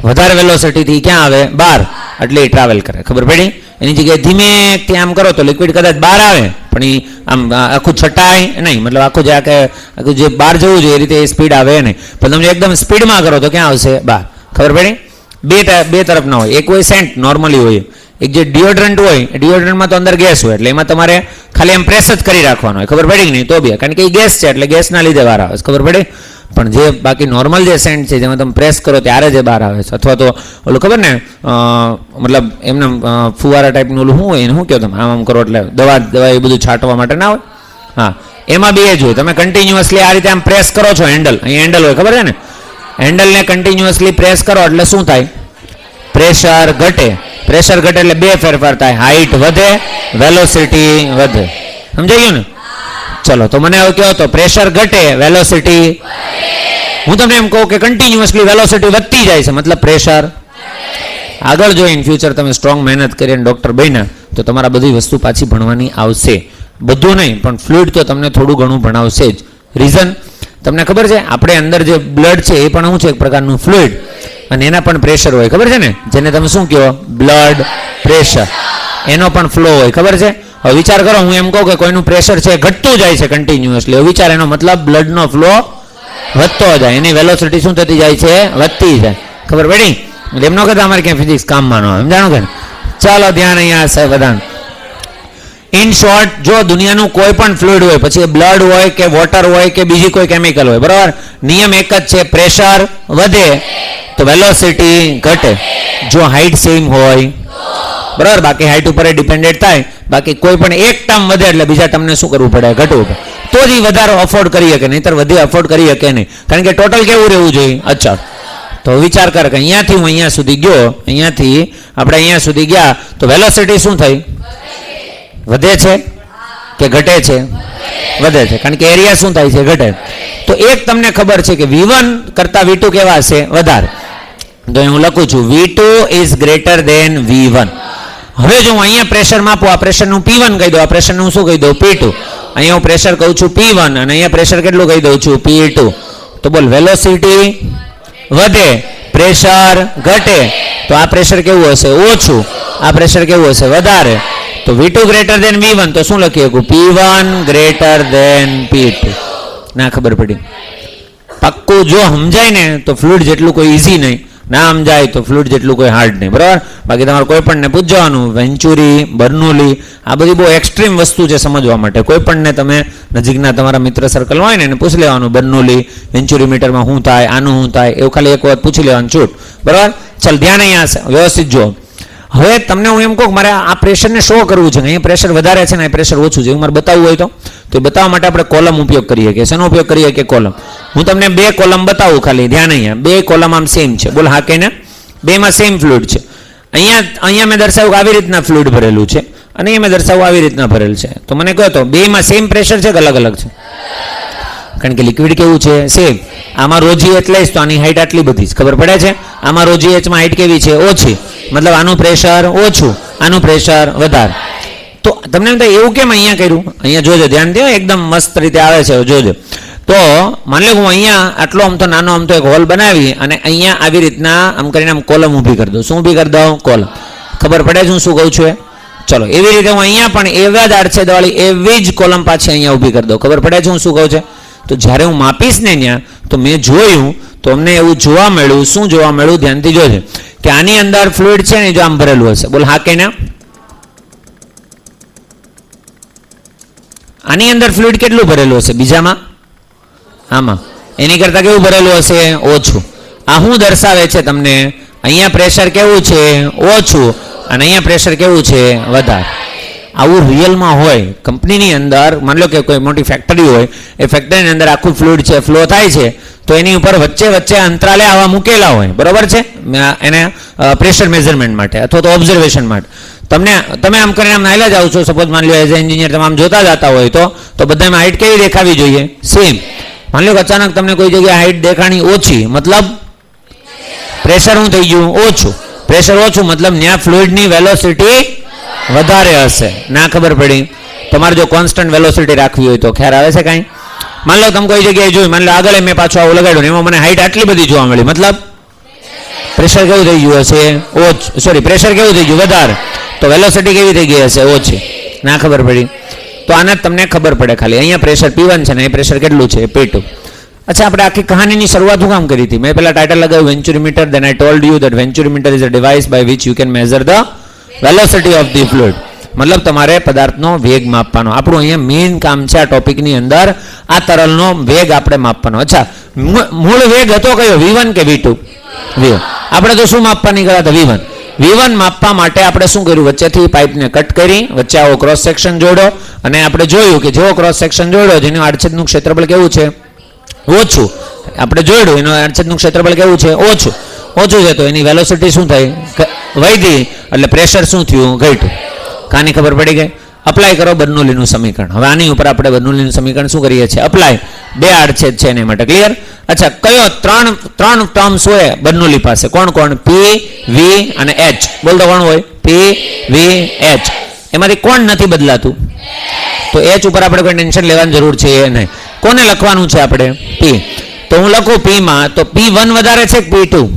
વધારે વેલોસિટીથી ક્યાં આવે? બહાર. એટલે એ ટ્રાવેલ કરે. ખબર પડી? એની જગ્યાએ ધીમેથી આમ કરો તો લિક્વિડ કદાચ બહાર આવે, પણ એ આમ આખું છટાય નહીં, મતલબ આખું જે બહાર જવું જોઈએ એ રીતે એ સ્પીડ આવે નહીં. પણ તમે એકદમ સ્પીડમાં કરો તો ક્યાં આવશે? બહાર. ખબર પડી? બે તરફના હોય. એક હોય સેન્ટ, નોર્મલી હોય. એક જે ડિયોડ્રન્ટ હોય, ડિયોડ્રન્ટમાં તો અંદર ગેસ હોય, એટલે એમાં તમારે ખાલી એમ પ્રેસ જ કરી રાખવાનો હોય. ખબર પડી કે નહીં? તો બી કારણ કે એ ગેસ છે એટલે ગેસના લીધે બહાર આવે છે. ખબર પડી? પણ જે બાકી નોર્મલ જે સેન્ટ છે જેમાં તમે પ્રેસ કરો ત્યારે જે બહાર આવે છે, અથવા તો ઓલું ખબર ને મતલબ એમને ફુવારા ટાઈપનું ઓલું શું હોય એને શું કહો તમે? આમ કરો એટલે દવા એ બધું છાંટવા માટે ના હોય? હા, એમાં બી એ જ હોય. તમે કન્ટિન્યુઅસલી આ રીતે આમ પ્રેસ કરો છો, હેન્ડલ અહીંયા હેન્ડલ હોય, ખબર છે ને? હેન્ડલને કન્ટિન્યુઅસલી પ્રેસ કરો એટલે શું થાય? પ્રેશર ઘટે. પ્રેશર ઘટે એટલે બે ફેરફાર થાય, હાઈટ વધે, વેલોસિટી વધે. સમજાઈ ગયું ને? ચલો, તો મને હવે કહો તો પ્રેશર ઘટે, વેલોસિટી. હું તમને એમ કહું કે કન્ટિન્યુઅસલી વેલોસિટી વધતી જાય છે, મતલબ પ્રેશર. આગળ જો ઇન ફ્યુચર તમે સ્ટ્રોંગ મહેનત કરીને ડૉક્ટર બન્યા તો તમારા બધી વસ્તુ પાછી ભણવાની આવશે. બધું નહીં પણ ફ્લુઇડ તો તમને થોડું ઘણું ભણાવશે જ. રીઝન તમને ખબર છે? આપણે અંદર જે બ્લડ છે એ પણ શું છે? એક પ્રકારનું ફ્લુઇડ, અને એના પણ પ્રેશર હોય. ખબર છે ને? જેને તમે શું કહો? Blood pressure. એનો પણ ફ્લો હોય. ખબર છે? હવે વિચાર કરો, હું એમ કહું કે કોઈનું પ્રેશર છે ઘટતું જાય છે કન્ટિન્યુઅસલી, હવે વિચાર, એનો મતલબ બ્લડનો ફ્લો વધતો જાય, એની વેલોસિટી શું થતી જાય છે? વધતી જાય. ખબર પડી? એમનો કહેતા અમારે ક્યાં ફિઝિક્સ કામમાં ન આવે, સમજાણું કે? ચાલો ધ્યાન અહીંયા હશે બધાને. ઇન શોર્ટ, જો દુનિયાનું કોઈ પણ ફ્લુઇડ હોય, પછી એ બ્લડ હોય કે વોટર હોય કે બીજી કોઈ કેમિકલ હોય, બરાબર, નિયમ એક જ છે, પ્રેશર વધે તો વેલોસિટી ઘટે. જો હાઈટ સેમ હોય, બરાબર, બાકી હાઈટ ઉપર ડિપેન્ડેડ થાય. બાકી કોઈ પણ એક ટર્મ વધે એટલે બીજા ટર્મને શું કરવું પડે? ઘટવું પડે. તો જ વધારે અફોર્ડ કરી શકે, નહીંતર વધી અફોર્ડ કરી શકે નહીં. કારણ કે ટોટલ કેવું રહેવું જોઈએ? અચળ. તો વિચાર કર કે અહીંયાથી હું અહીંયા સુધી ગયો, અહીંયાથી આપણે અહીંયા સુધી ગયા તો વેલોસિટી શું થઈ? વધે છે કે ઘટે છે? વધે છે. કારણ કે એરિયા શું થાય છે? ઘટે. તો એક તમને ખબર છે કે V1 કરતાં V2 કેવા હશે? વધારે. તો હું લખું છું V2 is greater than V1. હવે જો હું અહીંયા પ્રેશર માપું, આ પ્રેશરનું P1 કહી દઉં, આ પ્રેશરનું શું કહી દઉં? P2. અહીંયા હું પ્રેશર કહું છું P1 અને અહીંયા પ્રેશર કેટલું કહી દઉં છું? P2. તો બોલ, વેલોસિટી વધે, પ્રેશર ઘટે, તો આ પ્રેશર કેવું હશે? ઓછું. આ પ્રેશર કેવું હશે? વધારે. તો V2 ગ્રેટર દેન V1, તો શું લખી શકું? P1 greater than P2. ના ખબર પડી? પાક્કું જો સમજાય ને તો ફ્લુઇડ જેટલું કોઈ ઈઝી નહીં, ના સમજાય તો ફ્લુઇડ જેટલું કોઈ હાર્ડ નહીં, બરાબર. બાકી તમારે કોઈ પણને પૂછવાનું, વેન્ચુરી, બર્નોલી, આ બધી બહુ એક્સ્ટ્રીમ વસ્તુ છે સમજવા માટે. કોઈ પણને તમે નજીકના તમારા મિત્ર સર્કલ હોય ને એને પૂછી લેવાનું, બર્નોલી, વેન્ચુરી મીટરમાં શું થાય, આનું શું થાય, એવું ખાલી એક વખત પૂછી લેવાનું, છૂટ, બરાબર. ચાલ ધ્યાન અહીંયા વ્યવસ્થિત જો. હવે તમને હું એમ કહું મારે આ પ્રેશરને શો કરવું છે, અહીંયા પ્રેશર વધારે છે ને અહીં પ્રેશર ઓછું છે, એવું મારે બતાવવું હોય તો બતાવવા માટે આપણે કોલમ ઉપયોગ કરીએ કે શેનો ઉપયોગ કરીએ કે કોલમ. હું તમને બે કોલમ બતાવું, ખાલી ધ્યાન અહીંયા. બે કોલમ આમ સેમ છે, બોલ હા કે ને? બેમાં સેમ ફ્લુઇડ છે. અહીંયા મેં દર્શાવ્યું કે આવી રીતના ફ્લુઇડ ભરેલું છે અને અહીંયા મેં દર્શાવ્યું આવી રીતના ભરેલ છે. તો મને કહો તો બેમાં સેમ પ્રેશર છે કે અલગ અલગ છે? કારણ કે લિક્વિડ કેવું છે? સેમ. આમાં રોજી એટલે જ તો આની હાઈટ આટલી બધી જ ખબર પડે છે. આમાં રોજી એચમાં હાઈટ કેવી છે? ઓછી. મતલબ આનું પ્રેશર ઓછું, આનું પ્રેશર વધારે. તો તમને એમ થાય એવું કેમ અહીંયા કર્યું? અહીંયા જોજો, ધ્યાન દો, એકદમ મસ્ત રીતે આવે છે, જોજો. તો માની લો હું અહીંયા આટલો આમ તો નાનો આમ તો એક હોલ બનાવી અને અહીંયા આવી રીતના આમ કરીને આમ કોલમ ઊભી કરી દઉં. શું ઊભી કરી દઉં? કોલમ. ખબર પડે છે હું શું કહું છું? ચલો એવી રીતે હું અહીંયા પણ એવા જ આડછેદવાળી એવી જ કોલમ પાછી અહીંયા ઊભી કરી દઉં. ખબર પડે છે હું શું કહું છું? તો જ્યારે હું માપીશ ને ત્યાં તો મેં જોયું તો અમને એવું જોવા મળ્યું. શું જોવા મળ્યું? ધ્યાનથી જોજે કે આની અંદર ફ્લુઇડ છે ને જો આમ ભરેલું હશે. બોલ હા કે ના? આની અંદર ફ્લુઇડ કેટલું ભરેલું હશે? બીજામાં આમાં એની કરતા કેવું ભરેલું હશે? ઓછું. આ શું દર્શાવે છે તમને? અહીંયા પ્રેશર કેવું છે? ઓછું. અને અહીંયા પ્રેશર કેવું છે? વધારે. આવું રિયલમાં હોય કંપનીની અંદર. માની લો કે કોઈ મોટી ફેક્ટરી હોય, એ ફેક્ટરીની અંદર આખું ફ્લુઇડ છે ફ્લો થાય છે, તો એની ઉપર વચ્ચે વચ્ચે અંતરાલે આવા મૂકેલા હોય, બરોબર છે, એને પ્રેશર મેઝરમેન્ટ માટે અથવા તો ઓબ્ઝર્વેશન માટે. તમે આમ કરીને આમ નાયલા જાઓ છો, સપોઝ માની લો એઝ એ એન્જિનિયર તમે આમ જોતા જતા હોય તો બધામાં હાઇટ કેવી દેખાવી જોઈએ? સેમ. માની લો કે અચાનક તમને કોઈ જગ્યાએ હાઇટ દેખાણી ઓછી, મતલબ પ્રેશર શું થઈ ગયું? ઓછું. પ્રેશર ઓછું મતલબ ત્યાં ફ્લુઇડની વેલોસિટી વધારે હશે. ના ખબર પડી? તમારે જો કોન્સ્ટન્ટ વેલોસિટી રાખવી હોય તો ખ્યાલ આવે છે કાંઈ? માની લો તમે કોઈ જગ્યાએ જોયું, માની લો આગળ મેં પાછું આવું લગાડ્યું ને એમાં મને હાઇટ આટલી બધી જોવા મળી, મતલબ પ્રેશર કેવું થઈ ગયું હશે? ઓછું. સોરી, પ્રેશર કેવું થઈ ગયું? વધારે. તો વેલોસિટી કેવી થઈ ગઈ હશે? ઓછી. ના ખબર પડી? તો આને તમને ખબર પડે ખાલી. અહીંયા પ્રેશર P1 છે ને એ પ્રેશર કેટલું છે? P2. અચ્છા, આપણે આખી કહાનીની શરૂઆત હું કામ કરી હતી? મેં પહેલા ટાઇટલ લગાવ્યું venturi meter. Then I told you that venturi meter is a device by which you can measure the velocity of the fluid. મતલબ તમારે પદાર્થનો વેગ માપવાનો. આપણું અહીંયા મેઇન કામ છે આ ટોપિકની અંદર, આ તરલનો વેગ આપણે માપવાનો. અચ્છા, મૂળ વેગ હતો કયો? V1 કે V2? V1. આપણે તો શું માપવા નીકળ્યા હતા? V1. V1 માપવા માટે આપણે શું કર્યું? વચ્ચેથી પાઇપને કટ કરી, વચ્ચે આવો ક્રોસ સેક્શન જોડો, અને આપણે જોયું કે જેવો ક્રોસ સેક્શન જોડ્યો જેનું આડછેદનું ક્ષેત્રફળ કેવું છે? ઓછું. આપણે જોયું એનું આડછેદનું ક્ષેત્રફળ કેવું છે? ઓછું. ઓછું છે તો એની વેલોસિટી શું થઈ? વધી. એટલે પ્રેશર શું થયું? ઘટ્યું. કાની ખબર પડી ગઈ? અપ્લાય કરો બર્નોલીનું સમીકરણ. હવે આની ઉપર આપણે બર્નોલીનું સમીકરણ શું કરીએ છીએ? અપ્લાય. બે આડછેદ છે એના માટે. ક્લિયર? અચ્છા, કયો ત્રણ ટર્મ્સ હોય બર્નોલી પાસે? કોણ કોણ? P, V અને H. બોલ તો કોણ હોય? P, V, H. એમાંથી કોણ નથી બદલાતું? તો H ઉપર આપણે કોઈ ટેન્શન લેવાની જરૂર છે નહીં. કોને લખવાનું છે આપણે? P. તો હું લખું P માં, તો P1 વધારે છે કે P2?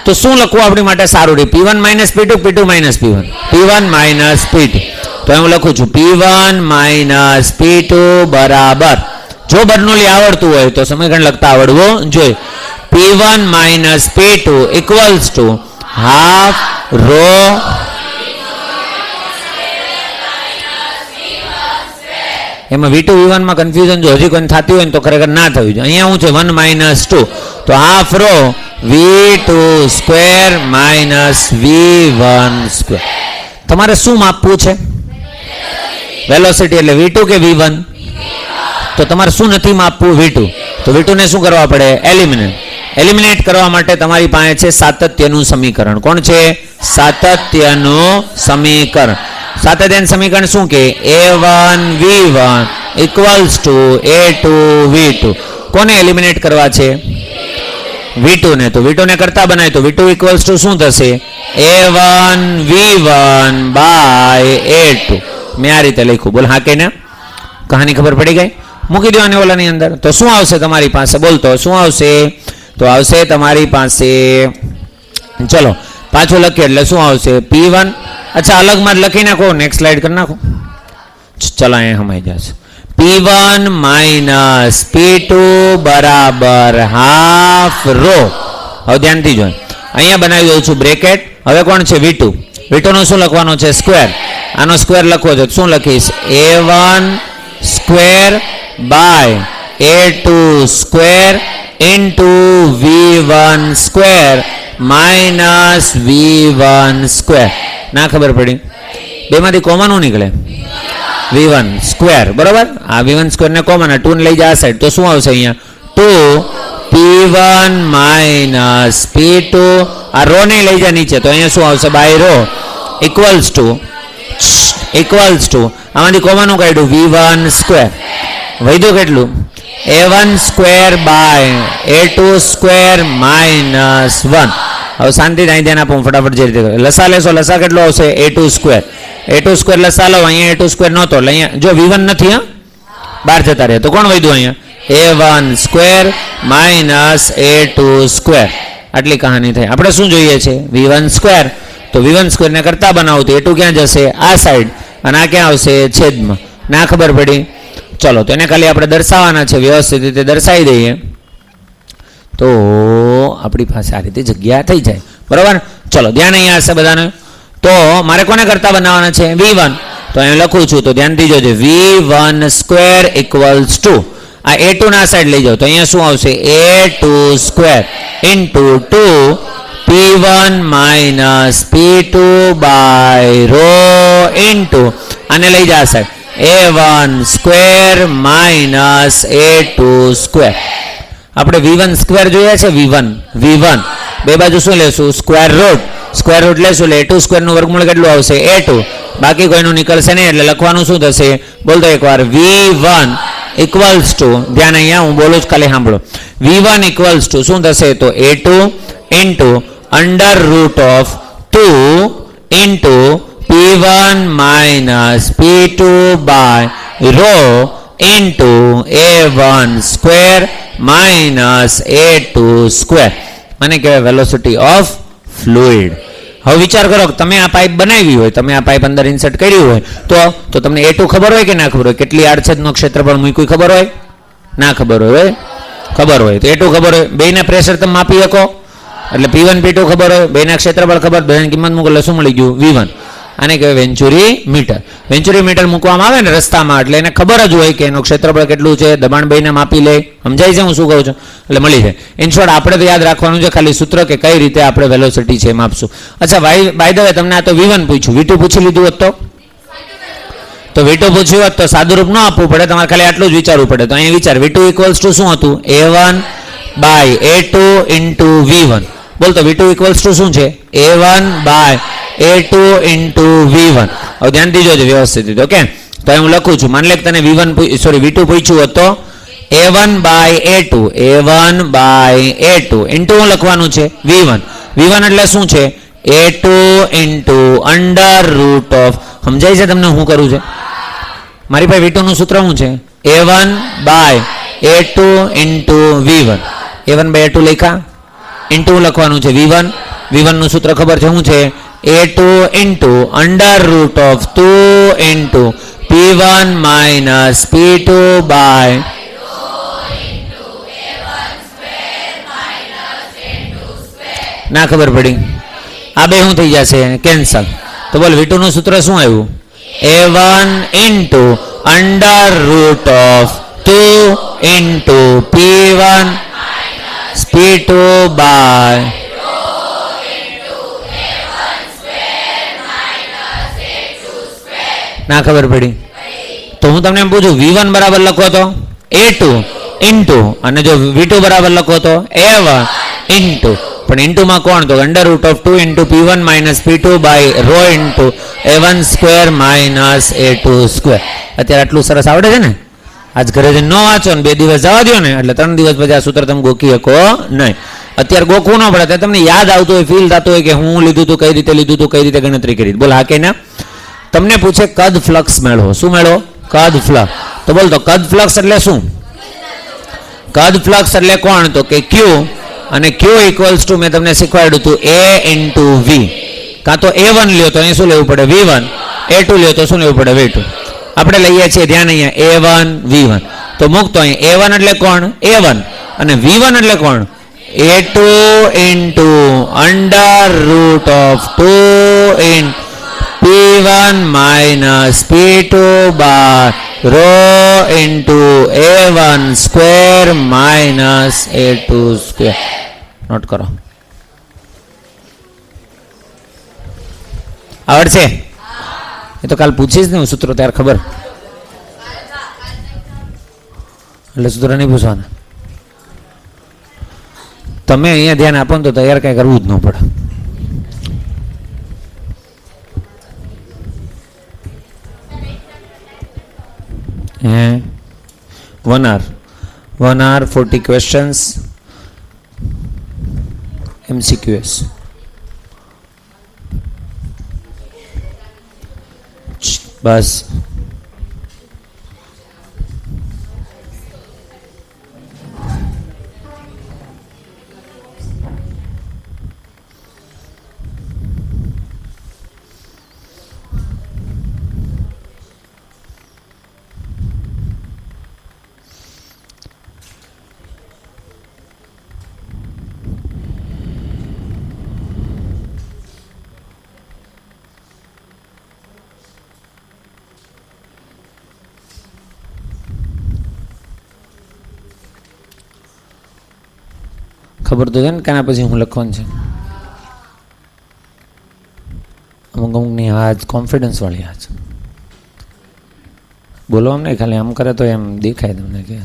તો શું લખવું આપણી માટે સારું રહે? P1 minus P2, P2 minus P1? P1 minus P2. તો હું લખું છું P1 માઇનસ P2 બરાબર, જો બર્નોલી આવડતું હોય તો સમીકરણ લખતા આવડવું જોઈએ. P1 minus P2 equals to half rho એમાં V2 V1 માં કન્ફ્યુઝન જો હજી કોઈ થતી હોય ને તો ખરેખર ના થયું છે. અહીંયા શું છે? 1 માઇનસ 2, તો half rho V2 square minus V1 square. તમારે શું માપવું છે? વેલોસિટી. એટલે V2 કે V1? તો તમારે શું નથી માપવું? V2. તો V2 ને શું કરવા પડે? એલિમિનેટ કરવા માટે તમારી પાસે છે સાતત્યનું સમીકરણ. કોણ છે? સાતત્યનું સમીકરણ. સાતત્યનું સમીકરણ શું કે? A1 V1 equals to A2 V2. કોને એલિમિનેટ કરવા છે? V2 ને. તો V2 ને કરતા બનાય તો V2 ઇક્વલ્સ ટુ શું થશે? A1 V1 by A2. મેં આ રીતે લખ્યું. બોલ હા કે ના? કહાની ખબર પડી ગઈ? મૂકી દેવાની ઓલાની અંદર. તો શું આવશે તમારી પાસે? બોલતો શું આવશે? તો આવશે તમારી પાસે, ચલો પાછું લખીએ એટલે શું આવશે? P1. અચ્છા, અલગમાં જ લખી નાખો. નેક્સ્ટ સ્લાઇડ કરી નાખો. ચલો અહીંયા સમાઈ જશે. P1 માઇનસ P2 બરાબર હાફ રો. હવે ધ્યાનથી જો, અહીંયા બનાવી દઉં છું બ્રેકેટ. હવે કોણ છે? V2. V2 નો શું લખવાનો છે? સ્ક્વેર. આનો સ્ક્વેર લખવો છે. શું લખીશ? A1 square by A2 square into V1 square minus V1 square. ના ખબર પડી? બેમાંથી કોમન શું નીકળે? V1 square. બરોબર? આ V1 સ્ક્વેર ને કોમન, આ 2 ને લઈ જાય આ સાઈડ, તો શું આવશે અહીંયા? 2 P1 માઇનસ P2. આ રો ને લઈ જાય નીચે, તો અહીંયા શું આવશે? બાય રો ઇક્વલ્સ ટુ આમાંથી કોમન શું કાઢ્યું? V1 square. વધ્યું કેટલું? A1 square by A2 square minus 1. હવે શાંતિથી અહીં ધ્યાન આપો, ફટાફટ જે રીતે લસા લેશો. લસા કેટલો આવશે? A2 square. A2 સ્ક્વેર લસા લો. અહીંયા A2 સ્ક્વેર નહોતો એટલે અહીંયા જો V1 નથી, હા બહાર જતા રહે, તો કોણ વધ્યું અહીંયા? A1 square minus A2 square. આટલી કહાની થઈ. આપણે શું જોઈએ છે? V1 square. તો v1 સ્ક્વેર ને કરતા બનાવો તો a2 ક્યાં જશે આ સાઈડ અને આ ક્યાં આવશે છેદમાં ના ખબર પડી ચલો તો એને ખાલી આપણે દર્શાવવાના છે વ્યવસ્થિત રીતે દર્શાવી દઈએ તો આપણી પાસે આ રીતે જગ્યા થઈ જાય બરાબર ચલો ધ્યાન અહીંયા હશે બધાને તો મારે કોને કરતા બનાવવાના છે v1 તો અહીં લખું છું તો ધ્યાનથી જોજો v1 સ્ક્વેર ઇક્વલ્સ ટુ આ a2 ના સાઈડ લઈ જાઓ તો અહીંયા શું આવશે a2 square into 2 p1 minus p2 by rho into આને લઈ જા side a1 square minus a2 square આપણે v1 સ્ક્વેર જોઈએ છે v1 બે બાજુ શું લેશું સ્ક્વેર રૂટ લેશું એટલે a2 સ્ક્વેર નું વર્ગમૂળ કેટલું આવશે a2 બાકી કોઈનું નીકળશે નહીં એટલે લખવાનું શું થશે બોલતો એકવાર v1 ઇક્વલ્સ ટુ ધ્યાન અહીંયા હું બોલું જ ખાલી સાંભળો v1 ઇક્વલ્સ ટુ શું થશે તો a2 into under root of 2 into p1 minus p2 by rho into a1 square minus a2 square મને કહેવાય વેલોસિટી ઓફ ફ્લુઇડ હવે વિચાર કરો તમે આ પાઇપ બનાવી હોય તમે આ પાઇપ અંદર ઇન્સર્ટ કર્યું હોય તો તમને a2 ખબર હોય કે ના ખબર હોય કેટલી આડછેદનો ક્ષેત્રફળ મૂક્યું ખબર હોય ના ખબર હોય ખબર હોય તો a2 ખબર હોય બેના પ્રેશર તમે માપી શકો એટલે p1 p2 ખબર હોય બેના ક્ષેત્રફળ ખબર બેની કિંમત મૂકો એટલે શું મળી ગયું v1 આને કહેવાય વેન્ચુરી મીટર મૂકવામાં આવે ને રસ્તામાં એટલે એને ખબર જ હોય કે એનું ક્ષેત્રફળ કેટલું છે દબાણ બેને માપી લે સમજાય છે હું શું કહું છું એટલે મળી જાય ઇન શોર્ટ આપણે તો યાદ રાખવાનું છે ખાલી સૂત્ર કે કઈ રીતે આપણે વેલોસિટી છે માપશું અચ્છા બાય ધ વે તમને આ તો v1 પૂછ્યું v2 પૂછી લીધું હોત તો v2 પૂછ્યું હોત તો સાદુરૂપ ન આપવું પડે તમારે ખાલી આટલું જ વિચારવું પડે તો અહીં વિચાર v2 ઇક્વલ્સ ટુ શું હતું a1 by a2 into v1 બોલ તો v2 ઇક્વલ્સ ટુ શું છે a1 by a2 into v1 હવે ધ્યાનથી જોજો વ્યવસ્થિત ઓકે તો હું લખું છું માની લે તને v2 પૂછ્યું હતો a1 બાય a2 ઇન્ટુ હું લખવાનું છે v1 એટલે શું છે a2 into under root of સમજાય છે તમને શું કરવું છે મારી પાસે v2 નું સૂત્ર શું છે a1 by a2 into v1 a1 by a2 લખ્યા ઇન્ટુ લખવાનું છે v1 નું સૂત્ર ખબર છે શું છે a2 into under root of 2 into p1 minus p2 by ના ખબર પડી આ બે શું થઈ જશે કેન્સલ તો બોલ v2 નું સૂત્ર શું આવ્યું a1 into under root of 2 into p1 p2 by ના ખબર પડી તો હું તમને એમ પૂછું v1 બરાબર લખો તો a2 ઇન્ટુ અને જો v2 બરાબર લખો તો a1 ઇન્ટુ પણ ઇન્ટુમાં કોણ તો under root of 2 into p1 minus p2 by rho into a1 square minus a2 square અત્યારે આટલું સરસ આવડે છે ને આજ ઘરે જઈને ન વાંચો ને 2 દિવસ જવા દો ને એટલે 3 દિવસ પછી આ સૂત્ર તમે ગોખી શકો નહીં અત્યારે ગોખવું ન પડે તમને યાદ આવતું હોય ફીલ થતું હોય કે હું લીધું હતું કઈ રીતે લીધું હતું કઈ રીતે ગણતરી કરી બોલ હા કે ના તમને પૂછે કદ ફ્લક્સ મેળવો શું મેળવો કદ ફ્લક્સ તો બોલ તો કદ ફ્લક્સ એટલે શું કદ ફ્લક્સ એટલે કોણ તો કે q અને q ઇક્વલ્સ ટુ મેં તમને શીખવાડ્યું હતું a ઇન્ટુ v કાં તો a1 લ્યો તો અહીં શું લેવું પડે v1 a2 લ્યો તો શું લેવું પડે v2 આપણે લઈએ છીએ ધ્યાન અહીંયા a1 v1 તો મૂકતો અહીં a1 એટલે કોણ a1 અને v1 એટલે કોણ a2 into under root of 2 in p1 minus p2 by rho into a1 square minus a2 square note કરો આવડશે એ તો કાલ પૂછીશ ને હું સૂત્રો ત્યારે ખબર એટલે સૂત્ર નહીં પૂછવાના તમે અહીંયા ધ્યાન આપો ને તો તૈયાર કઈ કરવું જ ન પડે 1 hour 40 questions MCQs बस ખબર તો છે ને કાના પછી હું લખવાનું છે. અમુક અમુકની હાજ કોન્ફિડન્સવાળી હાજ બોલો આમ નહીં, ખાલી આમ કરે તો એમ દેખાય તમને કે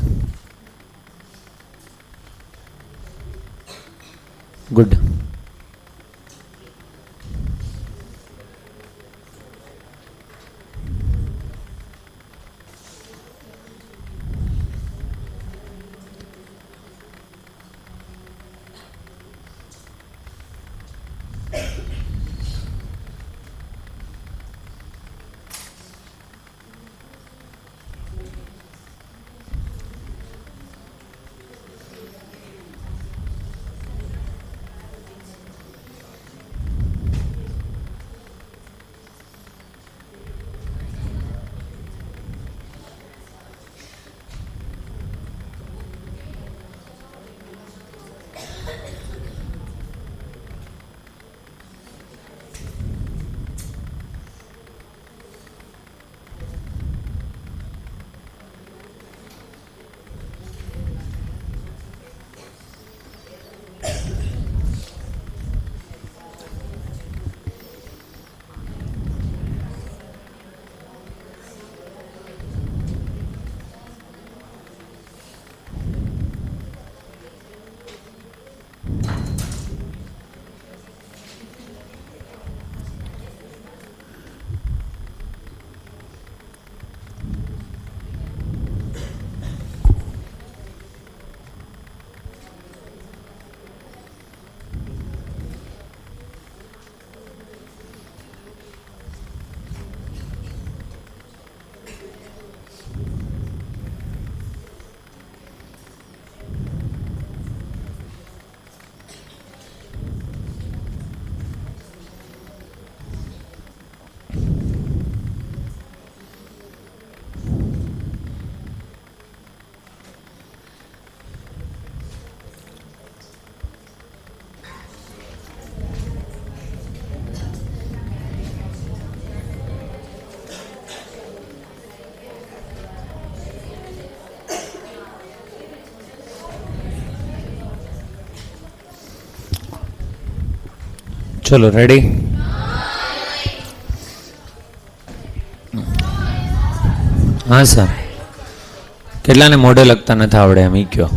ગુડ. ચલો રેડી. હા સર, કેટલાને મોઢે લખતા નથી આવડે એમ ઈ કયો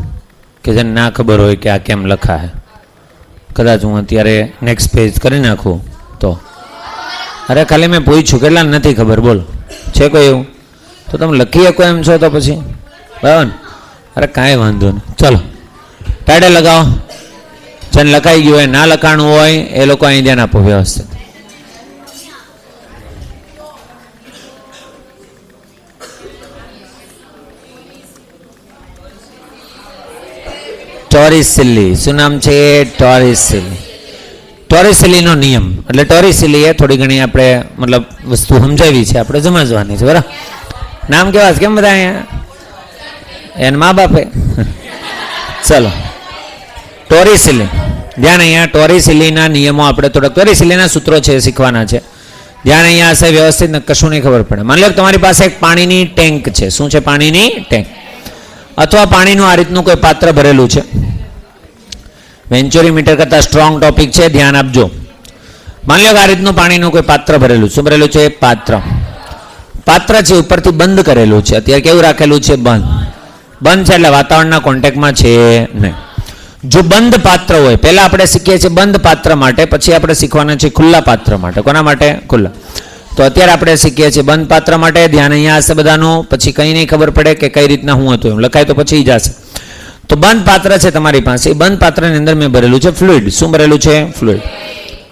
કે જેને ના ખબર હોય કે આ કેમ લખાય. કદાચ હું અત્યારે નેક્સ્ટ પેજ કરી નાખું તો. અરે ખાલી મેં પૂછ્યું કેટલાને નથી ખબર, બોલ છે કોઈ એવું? તો તમે લખી શકો એમ છો તો પછી બરાબર ને? અરે કાંઈ વાંધો નહીં. ચલો પેડે લગાવો. જેને લખાઈ ગયું હોય, ના લખાણું હોય એ લોકો અહીં ધ્યાન આપો વ્યવસ્થિત. ટોરિસિલી, શું નામ છે? ટોરિસિલી. ટોરિસિલીનો નિયમ એટલે ટોરિસિલી એ થોડી ઘણી આપણે મતલબ વસ્તુ સમજાવી છે, આપણે સમજવાની છે બરાબર. નામ કેવા છે કેમ બધા અહીંયા? એના મા બાપે. ચલો ટોરિસિલી, ધ્યાન અહીંયા ટોરિસિલીના નિયમો આપણે થોડાક ટોરિસિલીના સૂત્રો છે શીખવાના છે. ધ્યાન અહીંયા હશે વ્યવસ્થિત, ને કશું નહીં ખબર પડે. માની લો તમારી પાસે એક પાણીની ટેન્ક છે. શું છે? પાણીની ટેન્ક અથવા પાણીનું આ રીતનું કોઈ પાત્ર ભરેલું છે. વેન્ચુરીમીટર કરતાં સ્ટ્રોંગ ટોપિક છે, ધ્યાન આપજો. માની લો કે આ રીતનું પાણીનું કોઈ પાત્ર ભરેલું. શું ભરેલું છે? પાત્ર. પાત્ર છે ઉપરથી બંધ કરેલું છે. અત્યારે કેવું રાખેલું છે? બંધ. બંધ છે એટલે વાતાવરણના કોન્ટેક્ટમાં છે નહીં. જો બંધ પાત્ર હોય, પહેલા આપણે શીખીએ છીએ બંધ પાત્ર માટે, પછી આપણે શીખવાના છે ખુલ્લા પાત્ર માટે. કોના માટે? ખુલ્લા. તો અત્યારે આપણે શીખીએ છીએ બંધ પાત્ર માટે. ધ્યાન અહીંયા હશે બધાનું. પછી કંઈ નહીં ખબર પડે કે કઈ રીતના હું હતું એમ લખાય તો પછી જશે. તો બંધ પાત્ર છે તમારી પાસે. બંધ પાત્રની અંદર મેં ભરેલું છે ફ્લુઇડ. શું ભરેલું છે? ફ્લુઇડ.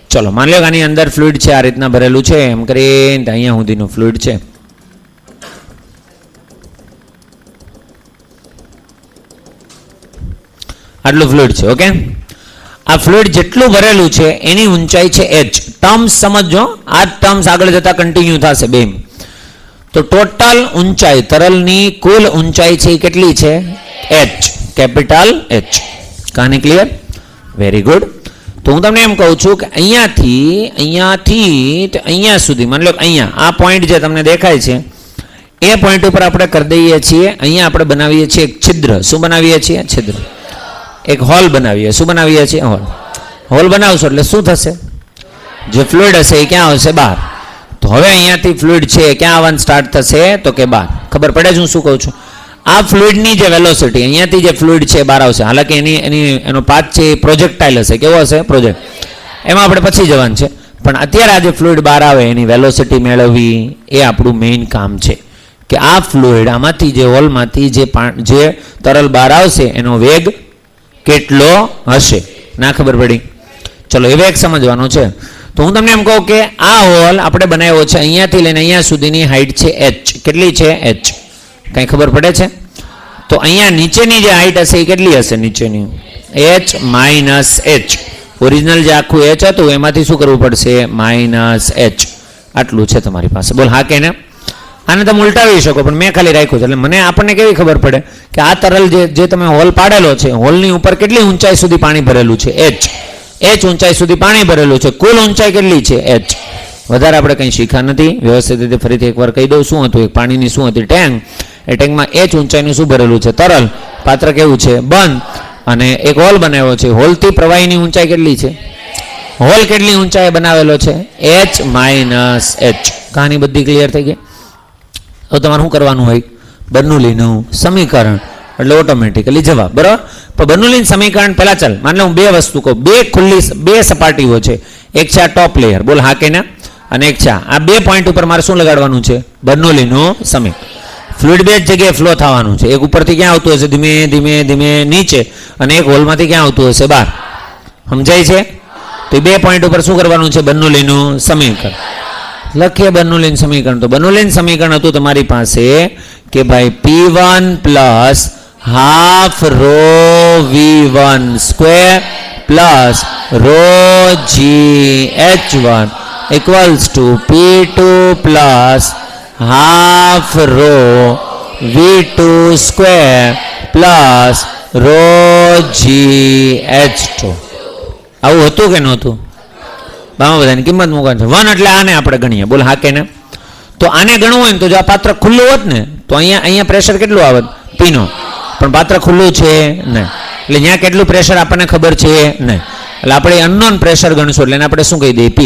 ચલો માની લો કે આની અંદર ફ્લુઇડ છે, આ રીતના ભરેલું છે એમ કરીને અહીંયા સુધીનું ફ્લુઇડ છે. આટલું ફ્લુઇડ છે. ઓકે, આ ફ્લુઇડ જેટલું ભરેલું છે એની ઊંચાઈ છે h. ટર્મ્સ સમજો, આ ટર્મ્સ આગળ જતા કન્ટિન્યુ થશે બે. તો ટોટલ ઊંચાઈ, તરલની કુલ ઊંચાઈ છે એ કેટલી છે? h, capital H. કહાની ક્લિયર? Very good. તો હું તમને એમ કહું છું કે અહીંયાથી અહીંયા સુધી, માની લો અહીંયા આ પોઈન્ટ જે તમને દેખાય છે એ પોઈન્ટ ઉપર આપણે કરી દઈએ છીએ, અહીંયા આપણે બનાવીએ છીએ એક છિદ્ર. શું બનાવીએ છીએ? છિદ્ર. એક હોલ બનાવીએ. શું બનાવીએ છીએ? હોલ. હોલ બનાવશો એટલે શું થશે? જે ફ્લુઇડ હશે એ ક્યાં આવશે? બહાર. તો હવે અહીંયાથી ફ્લુઇડ છે ક્યાં આવવાનું સ્ટાર્ટ થશે? તો કે બહાર. ખબર પડે છે હું શું કહું છું? આ ફ્લુઇડની જે વેલોસિટી અહીંયાથી જે ફ્લુઇડ છે બહાર આવશે. હાલાકી એનો પાથ છે એ પ્રોજેક્ટાઇલ હશે. કેવો હશે? પ્રોજેક્ટ. એમાં આપણે પછી જવાનું છે, પણ અત્યારે આ જે ફ્લુઇડ બહાર આવે એની વેલોસિટી મેળવવી એ આપણું મેઇન કામ છે. કે આ ફ્લુઇડ આમાંથી જે હોલમાંથી જે તરલ બહાર આવશે એનો વેગ કેટલો હશે? ના ખબર પડી? ચલો એ વેગ સમજવાનો છે. તો હું તમને એમ કહું કે આ હોલ આપણે બનાવ્યો છે અહીંયાથી લઈને અહીંયા સુધીની હાઈટ છે h. કેટલી છે? h. કંઈ ખબર પડે છે? તો અહીંયા નીચેની જે હાઈટ હશે એ કેટલી હશે? નીચેની h માઇનસ h. ઓરિજિનલ જે આખું h હતું એમાંથી શું કરવું પડશે? Minus h. આટલું છે તમારી પાસે. બોલ હા કે ના? આને તમે ઉલટાવી શકો, પણ મેં ખાલી રાખ્યું છે એટલે મને આપણને કેવી ખબર પડે કે આ તરલ જે તમે હોલ પાડેલો છે હોલની ઉપર કેટલી ઊંચાઈ સુધી પાણી ભરેલું છે? h ઊંચાઈ સુધી પાણી ભરેલું છે. કુલ ઊંચાઈ કેટલી છે? h. વધારે આપણે કંઈ શીખા નથી. વ્યવસ્થિત રીતે ફરીથી એકવાર કહી દઉં. શું હતું? એક પાણીની શું હતી? ટેન્ક. એ ટેન્કમાં h ઊંચાઈનું શું ભરેલું છે? તરલ. પાત્ર કેવું છે? બંધ. અને એક હોલ બનાવ્યો છે. હોલથી પ્રવાહીની ઊંચાઈ કેટલી છે? હોલ કેટલી ઊંચાઈ બનાવેલો છે? h minus h. કહાની બધી ક્લિયર થઈ ગઈ? તો તમારે શું કરવાનું હોય? બર્નોલીનું સમીકરણ એટલે ઓટોમેટિકલી જવાબ. બરાબર. પણ બર્નોલીનું સમીકરણ પહેલા ચાલ માન લો હું બે વસ્તુ કહું. બે સપાટીઓ છે. એક છે આ ટોપ લેયર. બોલ હા કે ના? અને એક છે આ બે પોઈન્ટ ઉપર મારે શું લગાડવાનું છે? બર્નોલીનું સમીકરણ. ફ્લુઇડ બે જ જગ્યાએ ફ્લો થવાનું છે. એક ઉપરથી ક્યાં આવતું હશે? ધીમે ધીમે ધીમે નીચે. અને એક હોલમાંથી ક્યાં આવતું હશે? બહાર. સમજાય છે? તો બે પોઈન્ટ ઉપર શું કરવાનું છે? બર્નોલીનું સમીકરણ લખીએ. બર્નોલીન સમીકરણ. તો બર્નોલીન સમીકરણ હતું તમારી પાસે કે ભાઈ P1 plus half rho V1 square plus rho GH1 equals to P2 plus half rho V2 square plus rho GH2. આવું હતું કે નહોતું? બામાં બધાની કિંમત મૂકવાની છે. 1 એટલે આને આપણે ગણીએ. બોલ હા કે ને? તો આને ગણવું હોય ને તો જો આ પાત્ર ખુલ્લું હોત ને તો અહીંયા પ્રેશર કેટલું આવત? P0. પણ પાત્ર ખુલ્લું છે નહીં એટલે ત્યાં કેટલું પ્રેશર આપણને ખબર છે નહીં. એટલે આપણે અનનોન પ્રેશર ગણશું એટલે એને આપણે શું કહી દઈએ? P.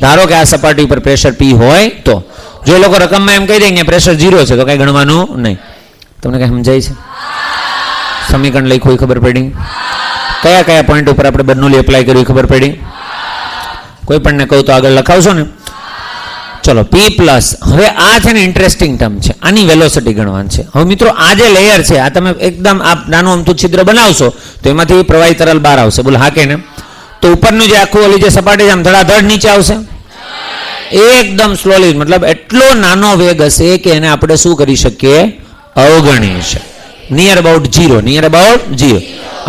ધારો કે આ સપાટી ઉપર પ્રેશર P હોય તો જો એ લોકો રકમમાં એમ કહી દે કે પ્રેશર 0 છે તો કંઈ ગણવાનું નહીં. તમને કંઈ સમજાય છે? સમીકરણ લખ્યું ખબર પડી? કયા કયા પોઈન્ટ ઉપર આપણે બર્નોલી એપ્લાય કર્યું ખબર પડી? કોઈ પણ ને કહું તો આગળ લખાવશો ને? ચલો P પ્લસ. હવે આ છે ને ઇન્ટરેસ્ટિંગ ટર્મ છે. આની વેલોસિટી ગણવાની છે. હવે મિત્રો આ જે લેયર છે આ તમે એકદમ આ નાનું અમથું છિદ્ર બનાવશો તો એમાંથી પ્રવાહી તરલ બહાર આવશે. બોલ હા કે ને? તો ઉપરનું જે આખું ઓલી જે સપાટી છે આમ ધડાધડ નીચે આવશે એકદમ સ્લોલી. મતલબ એટલો નાનો વેગ હશે કે એને આપણે શું કરી શકીએ? અવગણી શકીએ. Near about 0.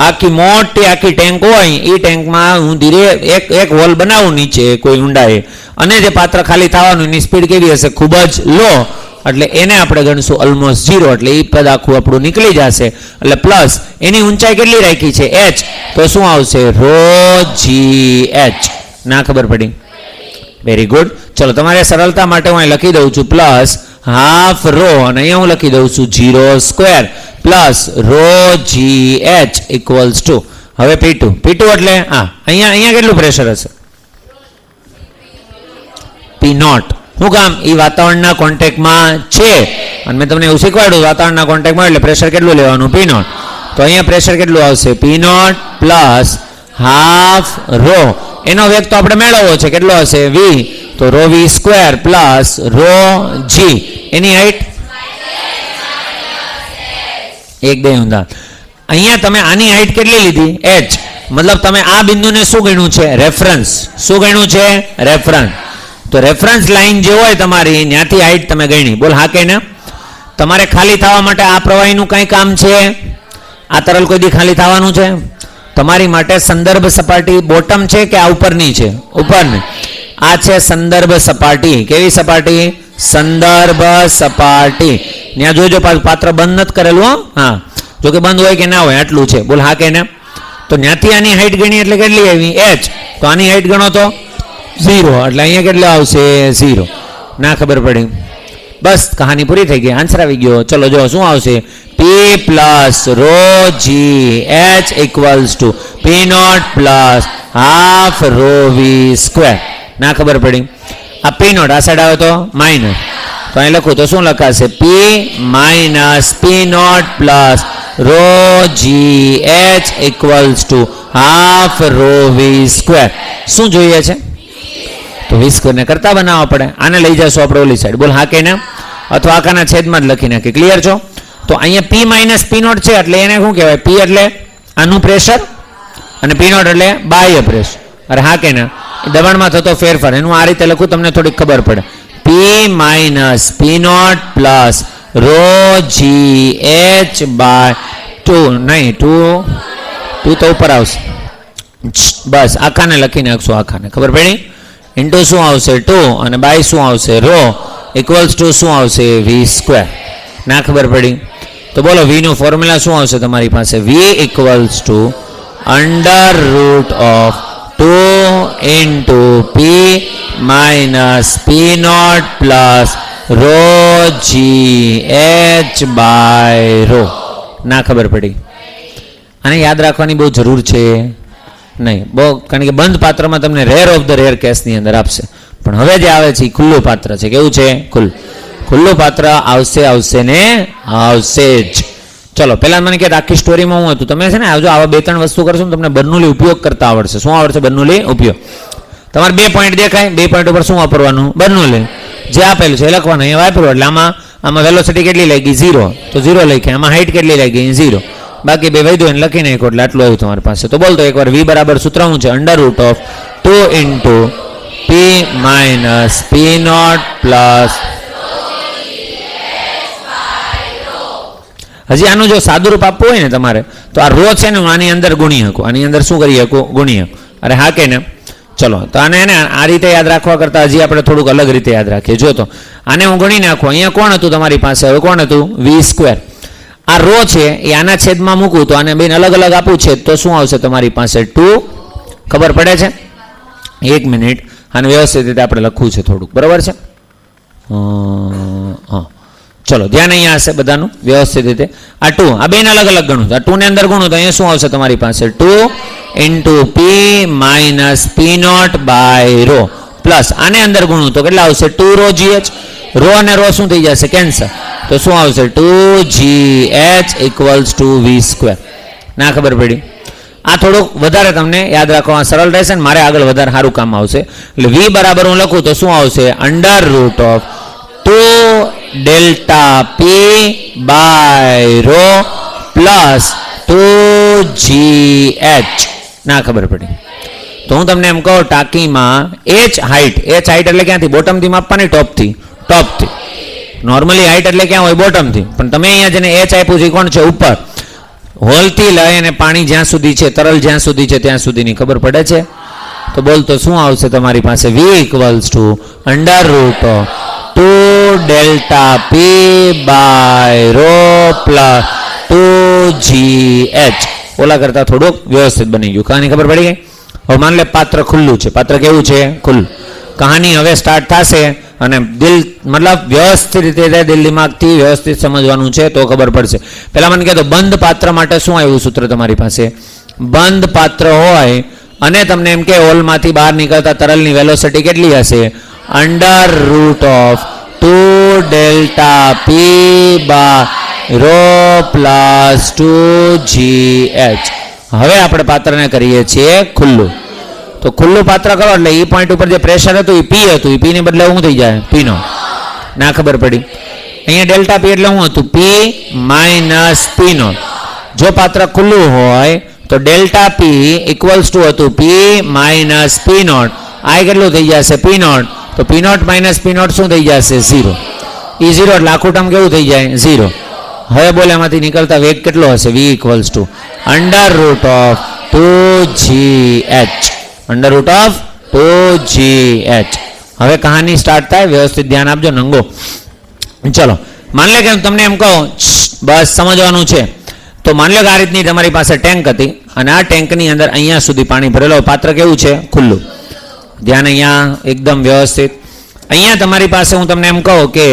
આખી મોટી આખી ટેન્ક હોય એ ટેન્કમાં હું ધીરે એક હોલ બનાવું નીચે કોઈ ઊંડાએ અને જે પાત્ર ખાલી થવાનું એની સ્પીડ કેવી હશે? ખૂબ જ લો. એટલે એને આપણે ગણશું ઓલમોસ્ટ 0. એટલે એ પદ આખું આપણું નીકળી જશે. એટલે પ્લસ એની ઊંચાઈ કેટલી રાખી છે? h. તો શું આવશે? Rho GH. ના ખબર પડી? Very good. ચલો તમારે સરળતા માટે હું અહીં લખી દઉં છું પ્લસ હાફ રો અને અહીંયા હું લખી દઉં છું 0 square plus rho GH equals to હવે P2 એટલે અહીંયા કેટલું પ્રેશર હશે? P0. શું કામ? એ વાતાવરણના કોન્ટેક્ટમાં છે અને મેં તમને એવું શીખવાડ્યું વાતાવરણના કોન્ટેક્ટમાં એટલે પ્રેશર કેટલું લેવાનું? P0. તો અહીંયા પ્રેશર કેટલું આવશે? P0 plus half row. એનો વેગ તો આપણે મેળવવો છે. કેટલો હશે? V. તો rho V square plus rho G. એની હાઈટ એક બે ઊંધા. અહીંયા તમે આની હાઈટ કેટલી લીધી? h. મતલબ તમે આ બિંદુને શું ગણ્યું છે? રેફરન્સ. શું ગણ્યું છે? રેફરન્સ. તો રેફરન્સ લાઈન જે હોય તમારી ત્યાંથી હાઈટ તમે ગણી. બોલ હા કે ના? તમારે ખાલી થવા માટે આ પ્રવાહીનું કંઈ કામ છે? આ તરલ કોઈ દી ખાલી થવાનું છે? તમારી માટે સંદર્ભ સપાટી બોટમ છે કે આ ઉપરની છે? ઉપરની. આ છે સંદર્ભ સપાટી. કેવી સપાટી? સંદર્ભ સપાટી. ત્યાં જોજો પાત્ર બંધ નથી કરેલું. હા જો કે બંધ હોય કે ના હોય આટલું છે. બોલ હા કે ના? તો ત્યાંથી આની હાઈટ ગણી એટલે કેટલી આવી? h. તો આની હાઈટ ગણો તો 0. એટલે અહીંયા કેટલું આવશે? 0. ના ખબર પડી? બસ કહાની પૂરી થઈ ગઈ. આન્સર આવી ગયો. ચલો જો શું આવશે? P P plus rho G H equals to P naught plus half rho V square. ના ખબર પડી? આ પી નોટ આ સાઈડ આવે તો માઇનસ, તો અહીં લખું તો શું લખાશે? P minus P naught plus rho G H equals to half rho V square. શું જોઈએ છે? તો વી સ્ક્વેર ને કરતા બનાવવા પડે. આને લઈ જશો આપણે ઓલી સાઈડ. બોલ હા કે ના? અથવા આખાના છેદમાં જ લખી નાખી. ક્લિયર છો? તો અહીંયા પી માઇનસ પી નોટ છે એટલે એને શું કહેવાય? પી એટલે આનું પ્રેશર અને પી નોટ એટલે બાહ્ય પ્રેશર. અરે હા કે ના? દબાણમાં થતો ફેરફાર એનું આ રીતે લખું તમને થોડીક ખબર પડે. P minus P naught plus rho G H by 2 નહીં 2 તો ઉપર આવશે. બસ આખાને લખી નાખશું. આખાને ખબર પડી? ઇન્ટુ શું આવશે? 2 અને બાય શું આવશે? રો ઇક્વલ્સ ટુ શું આવશે? વી સ્ક્વેર. ના ખબર પડી? તો બોલો વી નું ફોર્મ્યુલા શું આવશે તમારી પાસે? V equals to under root of 2 into P minus P naught plus rho G H by rho. ના ખબર પડી? આને યાદ રાખવાની બહુ જરૂર છે નહીં બહુ, કારણ કે બંધ પાત્રમાં તમને રેર ઓફ ધ રેર કેસની અંદર આપશે. પણ હવે જે આવે છે એ ખુલ્લું પાત્ર છે. કેવું છે? ખુલ્લું પાત્ર આવશે ને આવશે જ. ચલો પહેલા મને કે આખી સ્ટોરીમાં હું હતું. તમે છે ને આવજો આવા 2-3 વસ્તુ કરશો ને તમને બર્નોલી ઉપયોગ કરતા આવડશે. શું આવડશે? બર્નોલી ઉપયોગ. તમારે 2 પોઈન્ટ દેખાય, 2 પોઈન્ટ ઉપર શું વાપરવાનું? બર્નોલી. જે આપેલું છે એ લખવાનું, અહીંયા વાપરવું. એટલે આમાં વેલોસિટી કેટલી લાગી? 0, તો 0 લખ્યા. આમાં હાઇટ કેટલી લાગી? 0. બાકી 2 વૈધો એને લખી નાખો એટલે આટલું આવ્યું તમારી પાસે. તો બોલતો એકવાર વી બરાબર સૂત્ર શું છે? Under root of 2 into P minus P naught plus. હજી આનું જો સાદું રૂપ આપવું હોય ને તમારે તો આ રો છે ને હું આની અંદર ગુણી શકું. આની અંદર શું કરી શકું? ગુણી શકું. અરે હા કે ને? ચલો તો આને ને આ રીતે યાદ રાખવા કરતાં હજી આપણે થોડુંક અલગ રીતે યાદ રાખીએ. જો તો આને હું ગણી નાખું. અહીંયા કોણ હતું તમારી પાસે? હવે કોણ હતું? વી સ્ક્વેર. આ રો છે એ આના છેદમાં મૂકું તો આને બેન અલગ અલગ આપું છેદ તો શું આવશે તમારી પાસે? 2. ખબર પડે છે? 1 મિનિટ આને વ્યવસ્થિત રીતે આપણે લખવું છે થોડુંક. બરાબર છે? હા ચલો ધ્યાન અહીંયા હશે બધાનું વ્યવસ્થિત રીતે. આ 2 આ બેન અલગ અલગ ગણું. આ 2 ને અંદર ગણું તો અહીંયા શું આવશે તમારી પાસે? 2 into P minus P naught by rho plus આને અંદર ગણું તો કેટલા આવશે? 2 રો જી એચ. રો અને રો શું થઈ જશે? કેન્સલ. તો શું આવશે? 2 G H equals to V square. ના ખબર પડી? આ થોડુંક વધારે તમને યાદ રાખવા સરળ રહેશે ને મારે આગળ વધારે સારું કામ આવશે. એટલે વી બરાબર હું લખું તો શું આવશે? Under root of 2 delta P by rho plus 2 G H. ના ખબર પડી? તો હું તમને એમ કહું ટાંકીમાં એચ હાઇટ એટલે ક્યાંથી? બોટમથી માપવાની? ટોપથી. નોર્મલી હાઇટ એટલે ક્યાં હોય? બોટમથી. પણ તમે અહીંયા જેને એચ આપ્યું છે કોણ છે? ઉપર. હોલથી લઈ અને પાણી જ્યાં સુધી છે, તરલ જ્યાં સુધી છે ત્યાં સુધીની ખબર પડે છે? તો બોલ તો શું આવશે તમારી પાસે? V equals to under root of 2 delta P by rho plus 2 G H. ઓલા કરતા થોડુંક વ્યવસ્થિત બની ગયું. કહાની ખબર પડી ગઈ? હવે માન લે પાત્ર ખુલ્લું છે. પાત્ર કેવું છે? ખુલ્લું. કહાની હવે સ્ટાર્ટ થશે અને દિલ મતલબ વ્યવસ્થિત રીતે દિલ દિમાગથી વ્યવસ્થિત સમજવાનું છે તો ખબર પડશે. પહેલા મને કહેતો બંધ પાત્ર માટે શું આવ્યું સૂત્ર તમારી પાસે? બંધ પાત્ર હોય અને તમને એમ કે હોલમાંથી બહાર નીકળતા તરલની વેલોસિટી કેટલી હશે? Under root of 2 delta P by rho plus 2 G H. હવે આપણે પાત્રને કરીએ છીએ ખુલ્લું. તો ખુલ્લું પાત્ર કરો એટલે એ પોઈન્ટ ઉપર જે પ્રેશર હતું એ પી હતું. એ પી ને બદલે શું થઈ જાય? પી નો. ના ખબર પડી? અહીંયા ડેલ્ટા પી એટલે શું હતું? પી માઇનસ પી નોટ. જો પાત્ર ખુલ્લું હોય તો ડેલ્ટા પી ઇક્વલ્સ ટુ હતું પી માઇનસ પી નોટ. આ કેટલું થઈ જશે? પી નોટ. તો પી નોટ માઇનસ પી નોટ શું થઈ જશે? 0. એ 0 એટલે આખું ટર્મ કેવું થઈ જાય? 0. હવે બોલે એમાંથી નીકળતા વેગ કેટલો હશે? V equals to under root of 2 G H. Under root of 2 G H. હવે કહાની સ્ટાર્ટ થાય. વ્યવસ્થિત ધ્યાન આપજો નંગો. ચલો માન લે કે તમને એમ કહો બસ સમજવાનું છે. તો માન લો કે આ રીતની તમારી પાસે ટેન્ક હતી અને આ ટેન્કની અંદર અહીંયા સુધી પાણી ભરેલો. પાત્ર કેવું છે? ખુલ્લું. ધ્યાન અહીંયા એકદમ વ્યવસ્થિત. અહીંયા તમારી પાસે હું તમને એમ કહું કે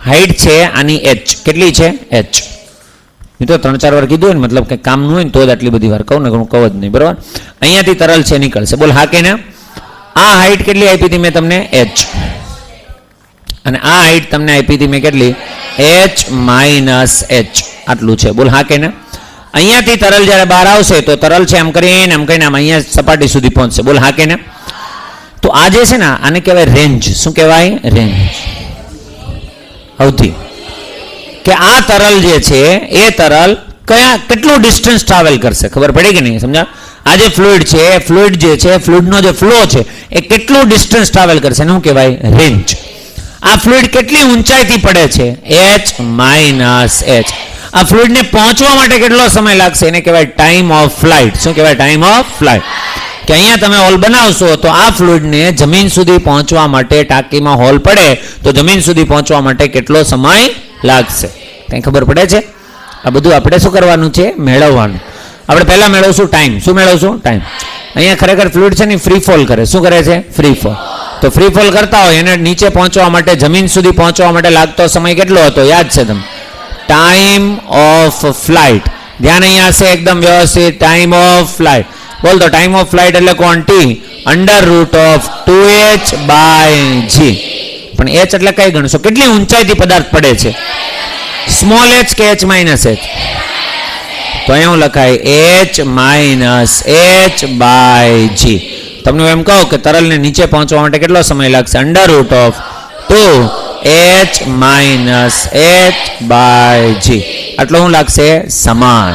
હાઈટ છે આની એચ. કેટલી છે? એચ. મિત્રો 3-4 વાર કીધું હોય ને, મતલબ કે કામનું હોય ને તો જ આટલી બધી વાર કહું ને, હું કહું જ નહીં, બરાબર. અહીંયાથી તરલ છે નીકળશે. બોલ હા કે ના. આ હાઈટ કેટલી આપી હતી મેં તમને? h. અને આ હાઈટ તમને આપી હતી મેં કેટલી? h minus h. આટલું છે. બોલ હા કે ના. અહીંયાથી તરલ જ્યારે બહાર આવશે તો તરલ છે એમ કરીને આમ અહીંયા સપાટી સુધી પહોંચશે. બોલ હા કે ના. તો આ જે છે ને આને કહેવાય રેન્જ. શું કહેવાય? રેન્જ. અવધિ. કે આ તરલ જે છે એ તરલ કેટલું ડિસ્ટન્સ ટ્રાવેલ કરશે, ખબર પડી કે નહીં? સમજા? આ જે ફ્લુઇડ છે, ફ્લુઇડ જે છે, ફ્લુઇડનો જે ફ્લો છે એ કેટલું ડિસ્ટન્સ ટ્રાવેલ કરશે એનું કહેવાય રેન્જ. આ ફ્લુઇડ કેટલી ઊંચાઈથી પડે છે? h minus h. આ ફ્લુઇડને પહોંચવા માટે કેટલો સમય લાગશે એને કહેવાય ટાઈમ ઓફ ફ્લાઇટ. શું કહેવાય? Time of flight. કે અહીંયા તમે હોલ બનાવશો તો આ ફ્લુઇડને જમીન સુધી પહોંચવા માટે, ટાંકીમાં હોલ પડે તો જમીન સુધી પહોંચવા માટે કેટલો સમય લાગશે? કંઈ ખબર પડે છે? આ બધું આપણે શું કરવાનું છે? મેળવવાનું. આપણે પહેલા મેળવશું ટાઈમ. શું મેળવશું? ટાઈમ. અહીંયા ખરેખર ફ્લુઇડ છે ને ફ્રી ફોલ કરે. શું કરે છે? Free fall. તો ફ્રી ફોલ કરતા હોય એને નીચે પહોંચવા માટે, જમીન સુધી પહોંચવા માટે લાગતો સમય કેટલો હતો? યાદ છે તમને? Time of flight. ધ્યાન અહીંયા હશે એકદમ વ્યવસ્થિત. Time of flight. બોલ તો ટાઈમ ઓફ ફ્લાઇટ એટલે કોણ? t √2h/g. પણ h એટલે કઈ ગણશો? કેટલી ઊંચાઈથી પદાર્થ પડે છે? સ્મોલ h કે h માઇનસ h? તો અહીંયા હું લખાય h માઇનસ h/g. તમને એમ કહું કે તરલને નીચે પહોંચવા માટે કેટલો સમય લાગશે? √2h minus h/g. આટલો શું લાગશે? સમાન.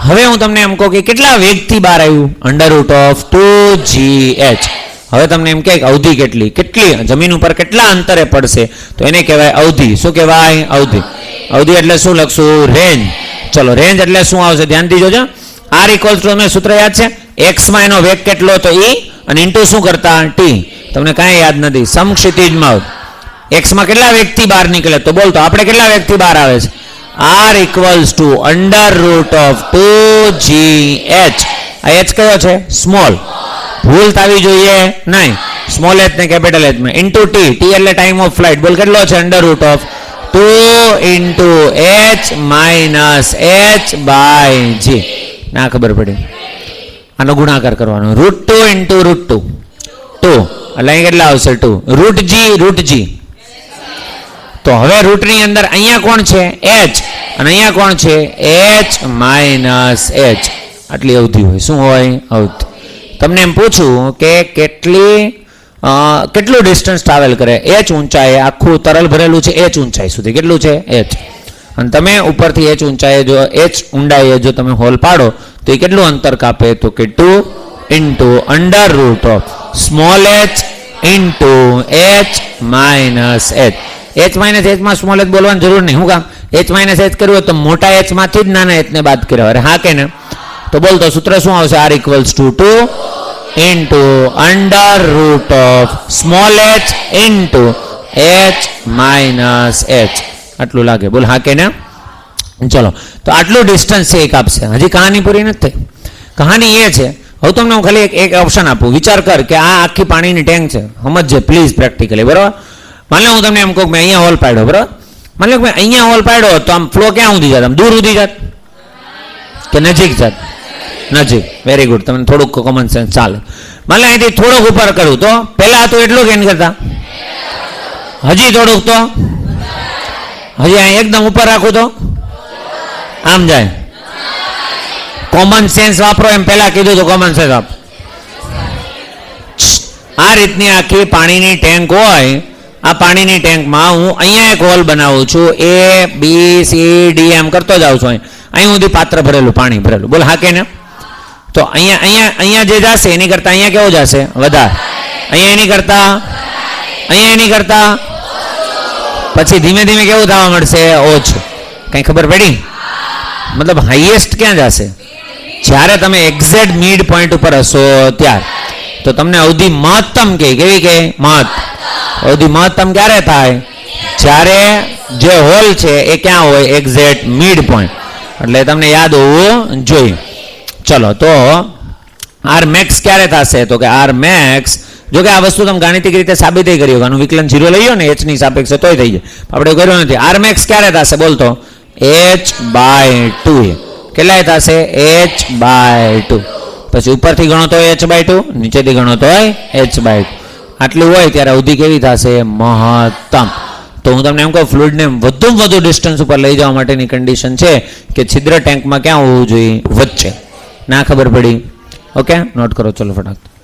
હવે હું તમને એમ કહું કે કેટલા વેગથી બહાર આવ્યું? √2gh. હવે તમને એમ કે અવધિ કેટલી જમીન ઉપર કેટલા અંતરે પડશે તો એને કહેવાય અવધિ. શું કહેવાય? અવધિ. અવધિ એટલે શું લખશું? રેન્જ. ચલો રેન્જ એટલે શું આવશે? ધ્યાનથી જોજો. r = તમે સૂત્ર યાદ છે? x માં એનો વેગ કેટલો તો e અને ઇન્ટુ શું કરતા? t. તમને કાંઈ યાદ નથી? સમક્ષિતિજમાં x માં કેટલા વેગથી બહાર નીકળે તો બોલ તો આપણે કેટલા વેગથી બહાર આવે છે? r = √2gh. આ h કયો છે? સ્મોલ. ભૂલ થવી જોઈએ નહીં. સ્મોલ h ને કેપિટલ h માં ઇન્ટુ t. t એટલે ટાઈમ ઓફ ફ્લાઇટ. બોલ કેટલો છે? √2 × h માઇનસ h/g. ના ખબર પડી? આનો ગુણાકાર કરવાનો. √2 × √2 2 એટલે અહીં કેટલા આવશે? 2 √g. તો હવે રૂટની અંદર અહીંયા કોણ છે? h. અને અહીંયા કોણ છે? h minus h. આટલી અવધિ હોય. શું હોય? અવધિ. તમને એમ પૂછું કે કેટલું ડિસ્ટન્સ ટ્રાવેલ કરે? h ઊંચાઈ. આખું તરલ ભરેલું છે h ઊંચાઈ સુધી. કેટલું છે? h. અને તમે ઉપરથી h ઊંચાઈએ જો h ઊંડાઈએ જો તમે હોલ પાડો તો એ કેટલું અંતર કાપે? તો કે 2 × small h into h minus h. h minus h માં સ્મોલ h બોલવાની જરૂર નહીં. શું કામ? h માઇનસ h કર્યું હોય તો મોટા h માંથી જ નાના h ને બાદ કર્યા. અરે હા કે ને? તો બોલ તો સૂત્ર શું આવશે? r = 2 × small h into h minus h. આટલું લાગે. બોલ હા કે ને? ચલો તો આટલું ડિસ્ટન્સ છે એક આપશે. હજી કહાની પૂરી નથી થઈ. કહાની એ છે, હવે તમને હું ખાલી એક ઓપ્શન આપું. વિચાર કર કે આ આખી પાણીની ટેન્ક છે. સમજજે પ્લીઝ પ્રેક્ટિકલી. બરાબર? માની લો હું તમને એમ કહું મેં અહીંયા હોલ પાડ્યો. બરાબર? માની લો મેં અહીંયા હોલ પાડ્યો તો આમ ફ્લો ક્યાં સુધી જાત? આમ દૂર સુધી જાત કે નજીક જાત? નજીક. Very good. તમને થોડુંક કોમન સેન્સ ચાલે. માની લો અહીંથી થોડુંક ઉપર કરું તો પહેલા હતું એટલું કે એની કરતા હજી થોડુંક તો હજી અહીં એકદમ ઉપર રાખું તો આમ જાય. કોમન સેન્સ વાપરો એમ પહેલા કીધું તો કોમન સેન્સ વાપરો. આ રીતની આખી પાણીની ટેન્ક હોય. આ પાણીની ટેન્કમાં હું અહીંયા એક હોલ બનાવું છું. a b c d એમ કરતો જાઉં છું. અહીં સુધી પાત્ર ભરેલું, પાણી ભરેલું. બોલ હા કે ને? તો અહીંયા જે જશે એની કરતા અહીંયા કેવો જશે? વધારે. અહીંયા એની કરતા પછી ધીમે ધીમે કેવું થવા મળશે? ઓછું. કઈ ખબર પડી? મતલબ હાઈએસ્ટ ક્યાં જશે? જ્યારે તમે એક્ઝેક્ટ મિડ પોઈન્ટ ઉપર હશો ત્યારે. તો તમને અવધિ મહત્તમ કેવી કે અવધિ મહત્તમ ક્યારે થાય? જ્યારે જે હોલ છે એ ક્યાં હોય? Exact mid point. એટલે તમને યાદ હોવું જોઈએ. ચલો તો આર મેક્સ ક્યારે થશે? તો કે આર મેક્સ, જો કે આ વસ્તુ તમે ગાણિતિક રીતે સાબિત કરી. આનું વિકલન 0 લઈ લો ને h ની સાપેક્ષે તોય થઈ જાય. આપણે કર્યું નથી. આર મેક્સ ક્યારે થશે? બોલતો h/2 કેટલાય થશે h/2 પછી ઉપરથી ગણો તો h/2 નીચેથી ગણો તો h/2 આટલું હોય ત્યારે અવધિ કેવી થશે મહત્તમ તો હું તમને એમ કહું ફ્લુઇડને વધુમાં વધુ ડિસ્ટન્સ ઉપર લઈ જવા માટેની કન્ડિશન છે કે છિદ્ર ટેન્કમાં ક્યાં હોવું જોઈએ વચ્ચે ના ખબર પડી ઓકે નોટ કરો ચલો ફટાફટ